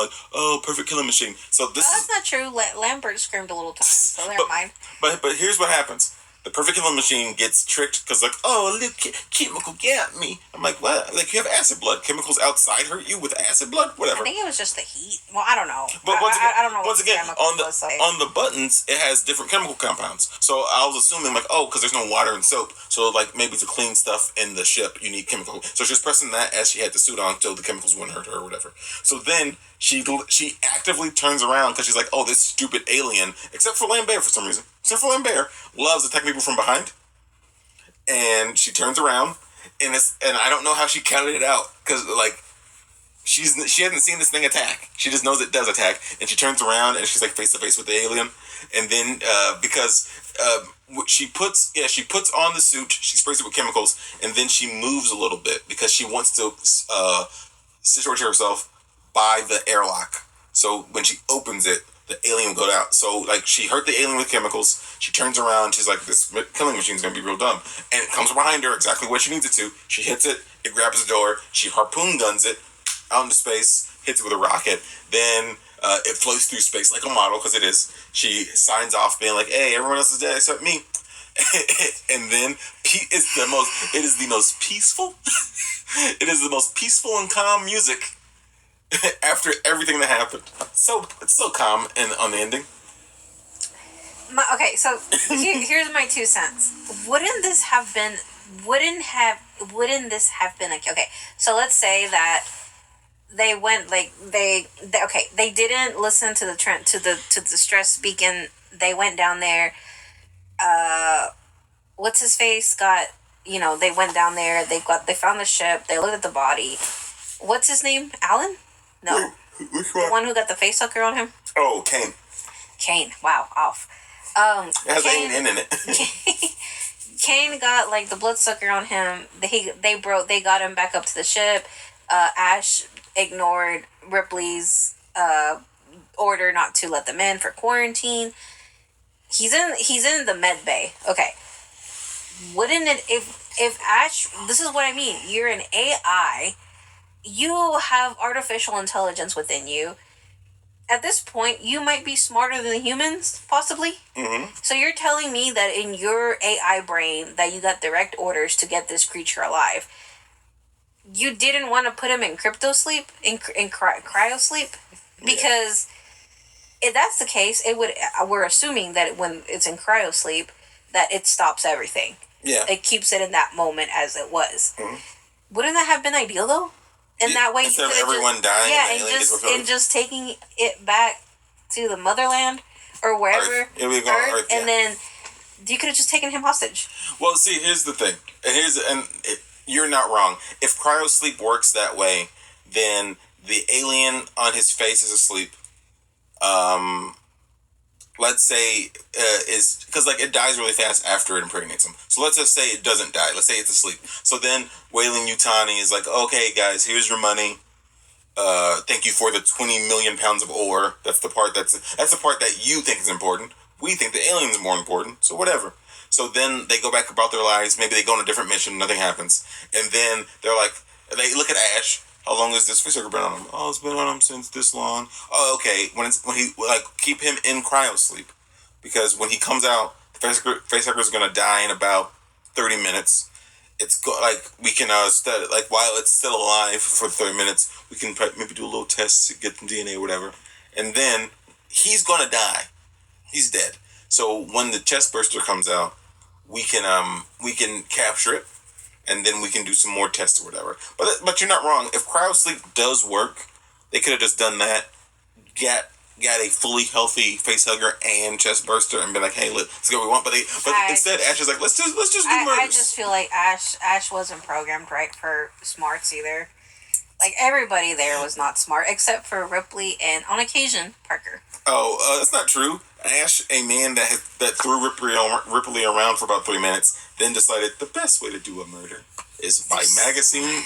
perfect killing machine. So that's not true. Lambert screamed a little time, so never mind. But here's what happens. The perfect killing machine gets tricked because oh, look, chemical got me. I'm like, what? You have acid blood. Chemicals outside hurt you with acid blood? Whatever. I think it was just the heat. Well, I don't know. But I don't know. Once again, on the buttons, it has different chemical compounds. So I was assuming because there's no water and soap. So maybe to clean stuff in the ship, you need chemical. So she was pressing that as she had the suit on, so the chemicals wouldn't hurt her or whatever. So then she actively turns around because she's like, oh, this stupid alien, except for Lambert for some reason. Except for Lambert, loves attacking people from behind. And she turns around, and I don't know how she counted it out, because she hasn't seen this thing attack. She just knows it does attack, and she turns around and she's face to face with the alien. And then because she puts on the suit, she sprays it with chemicals, and then she moves a little bit because she wants to situate herself by the airlock. So when she opens it, the alien will go out. So she hurt the alien with chemicals. She turns around. She's like, this killing machine's gonna be real dumb. And it comes behind her exactly where she needs it to. She hits it. It grabs the door. She harpoon guns it out into space. Hits it with a rocket. Then it floats through space like a model, because it is. She signs off, being like, "Hey, everyone else is dead except me." And then it is the most peaceful. It is the most peaceful and calm music. After everything that happened, it's so calm on the ending. Here's my 2 cents. Wouldn't this have been okay? So let's say that they went they didn't listen to the distress beacon. They went down there. What's his face got? They went down there. They found the ship. They looked at the body. What's his name? Alan? No. Which one? The one who got the face sucker on him? Oh, Kane. Kane. Wow, off. It has Kane in it. Kane got the bloodsucker on him. They got him back up to the ship. Ash ignored Ripley's order not to let them in for quarantine. He's in the med bay. Okay. Wouldn't it if Ash, this is what I mean. You're an AI. You have artificial intelligence within you. at this point, you might be smarter than the humans, possibly. Mm-hmm. So you're telling me that in your AI brain that you got direct orders to get this creature alive. You didn't want to put him in crypto sleep, in cryo sleep, because if that's the case, it would. We're assuming that when it's in cryo sleep, that it stops everything. Yeah, it keeps it in that moment as it was. Mm-hmm. Wouldn't that have been ideal though? And that way, instead of everyone dying, and just taking it back to the motherland or wherever, Earth. Yeah, we go Earth, yeah. And then you could have just taken him hostage. Well, see, here's the thing, you're not wrong. If cryosleep works that way, then the alien on his face is asleep. Let's say is because like it dies really fast after it impregnates him. So let's just say it doesn't die. Let's say it's asleep. So then Weyland Yutani is like, okay, guys, here's your money. Thank you for the 20 million pounds of ore. That's the part that's the part that you think is important. We think the alien's more important. So whatever. So then they go back about their lives. Maybe they go on a different mission. Nothing happens. And then they're like, they look at Ash. How long has this facehugger been on him? Oh, it's been on him since this long. Oh, okay. When he like keep him in cryosleep, because when he comes out, the facehugger is gonna die in about 30 minutes. It's like we can study like while it's still alive for 30 minutes, we can maybe do a little test to get some DNA or whatever, and then he's gonna die. He's dead. So when the chest burster comes out, we can capture it. And then we can do some more tests or whatever. But you're not wrong. If cryosleep does work, they could have just done that. Got a fully healthy facehugger and chest burster, and been like, "Hey, let's get what we want." But instead, Ash is like, "Let's just do murders." I just feel like Ash wasn't programmed right for smarts either. Like everybody there was not smart except for Ripley and on occasion Parker. Oh, that's not true. Ash, a man that threw Ripley around for about 3 minutes, then decided the best way to do a murder is by magazine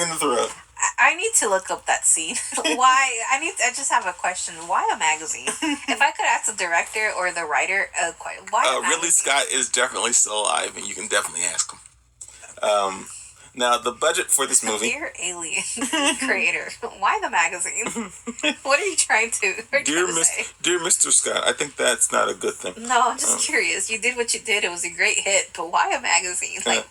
in the throat. I need to look up that scene. Why? I just have a question. Why a magazine? If I could ask the director or the writer, why? Ridley Scott is definitely still alive, and you can definitely ask him. Now, the budget for this movie... Dear alien creator, why the magazine? What are you trying to say? Dear Mr. Scott, I think that's not a good thing. No, I'm just curious. You did what you did. It was a great hit, but why a magazine? Like...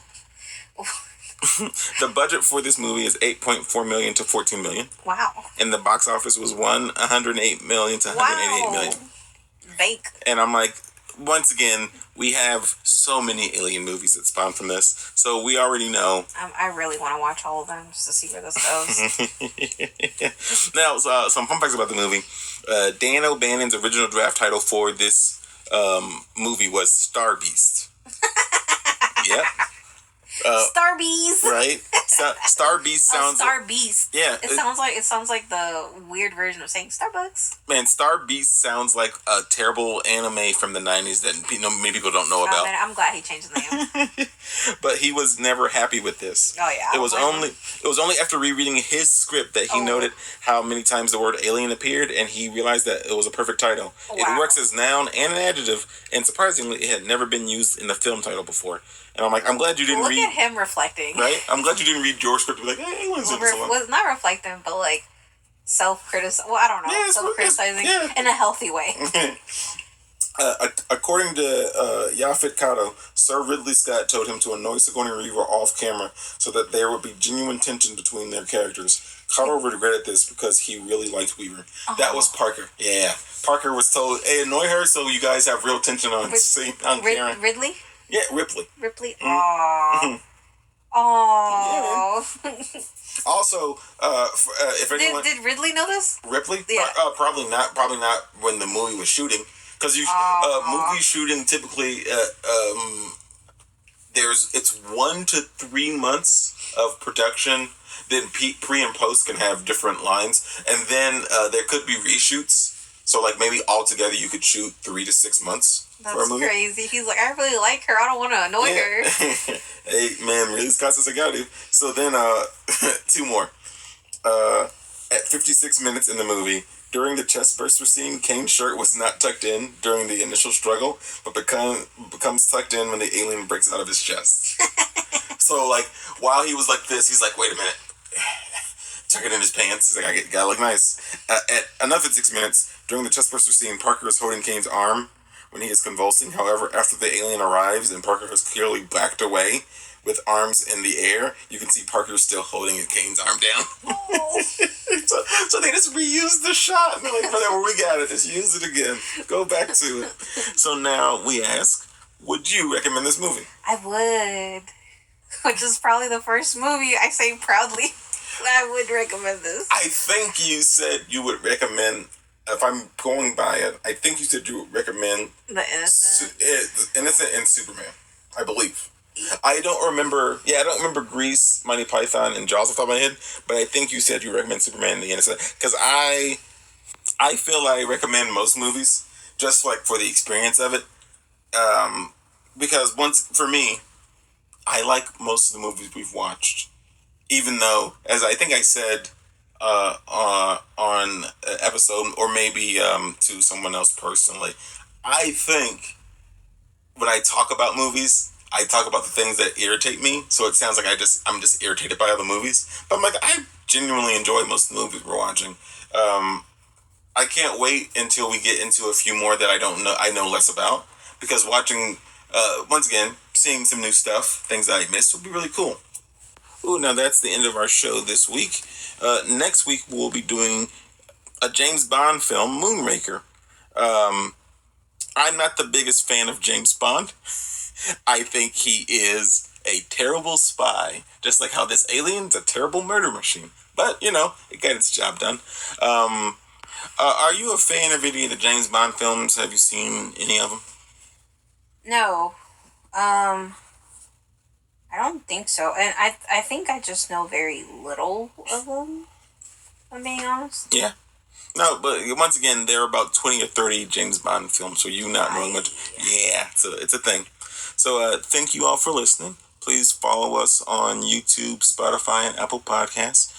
The budget for this movie is $8.4 million to $14 million. Wow. And the box office was $108 million to $188 million. Bank. And I'm like, once again, we have so many alien movies that spawn from this, so we already know. I really want to watch all of them just to see where this goes. Now, some fun facts about the movie. Dan O'Bannon's original draft title for this movie was Star Beast. Yep. Star Beast, right? Star Beast sounds. Star Beast. Yeah, it sounds like the weird version of saying Starbucks. Man, Star Beast sounds like a terrible anime from the 90s that many people don't know about. Man, I'm glad he changed the name. But he was never happy with this. Oh yeah. It was only after rereading his script that he noted how many times the word alien appeared, and he realized that it was a perfect title. Wow. It works as noun and an adjective, and surprisingly, it had never been used in the film title before. And I'm like, I'm glad you didn't read. Look at him reflecting. Right? I'm glad you didn't read your script and be like, hey, aliens was not reflecting, but like self-criticizing. Well, I don't know. Self-criticizing in a healthy way. According to Yaphet Kotto, Sir Ridley Scott told him to annoy Sigourney Weaver off camera so that there would be genuine tension between their characters. Kotto regretted this because he really liked Weaver. Oh. That was Parker. Yeah. Parker was told, hey, annoy her so you guys have real tension on camera. Ridley? Yeah, Ripley. Ripley? Aww. Aww. Yeah, also, if anyone... Did Ridley know this? Ripley? Yeah. Probably not. Probably not when the movie was shooting. Because movie shooting typically it's 1 to 3 months of production. Then pre and post can have different lines, and then there could be reshoots. So like maybe altogether you could shoot 3 to 6 months for a movie. That's crazy. He's like, I really like her. I don't want to annoy her. Hey man, really Scott says I got to. So then 2 more. At 56 minutes in the movie, during the chest burster scene, Kane's shirt was not tucked in during the initial struggle, but becomes tucked in when the alien breaks out of his chest. So, like, while he was like this, he's like, wait a minute. tuck it in his pants. He's like, gotta look nice. At another 6 minutes, during the chestburster scene, Parker is holding Kane's arm when he is convulsing. However, after the alien arrives and Parker has clearly backed away with arms in the air, you can see Parker still holding Kane's arm down. Oh. so they just reused the shot. And they're like, whatever, we got it. Just use it again. Go back to it. So now we ask, would you recommend this movie? I would. Which is probably the first movie I say proudly I would recommend this. I think you said you would recommend, if I'm going by it, I think you said you would recommend The Innocent. Innocent and Superman, I believe. I don't remember Grease, Monty Python, and Jaws off the top of my head, but I think you said you recommend Superman and The Innocent. Because I feel I recommend most movies, just like for the experience of it. Because for me, I like most of the movies we've watched. Even though, as I think I said on an episode, or maybe to someone else personally, I think when I talk about movies, I talk about the things that irritate me. So it sounds like I'm just irritated by other movies. But I'm like, I genuinely enjoy most of the movies we're watching. I can't wait until we get into a few more that I know less about, because watching, once again, seeing some new stuff, things that I missed, would be really cool. Ooh, now that's the end of our show this week. Next week we'll be doing a James Bond film, Moonraker. I'm not the biggest fan of James Bond. I think he is a terrible spy, just like how this alien's a terrible murder machine. But, it got its job done. Are you a fan of any of the James Bond films? Have you seen any of them? No. I don't think so. And I think I just know very little of them, if I'm being honest. Yeah. No, but once again, there are about 20 or 30 James Bond films, so you not knowing much. Yeah, it's a thing. So thank you all for listening. Please follow us on YouTube, Spotify, and Apple Podcasts.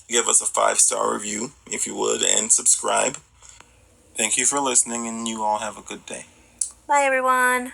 Give us a 5-star review, if you would, and subscribe. Thank you for listening, and you all have a good day. Bye, everyone.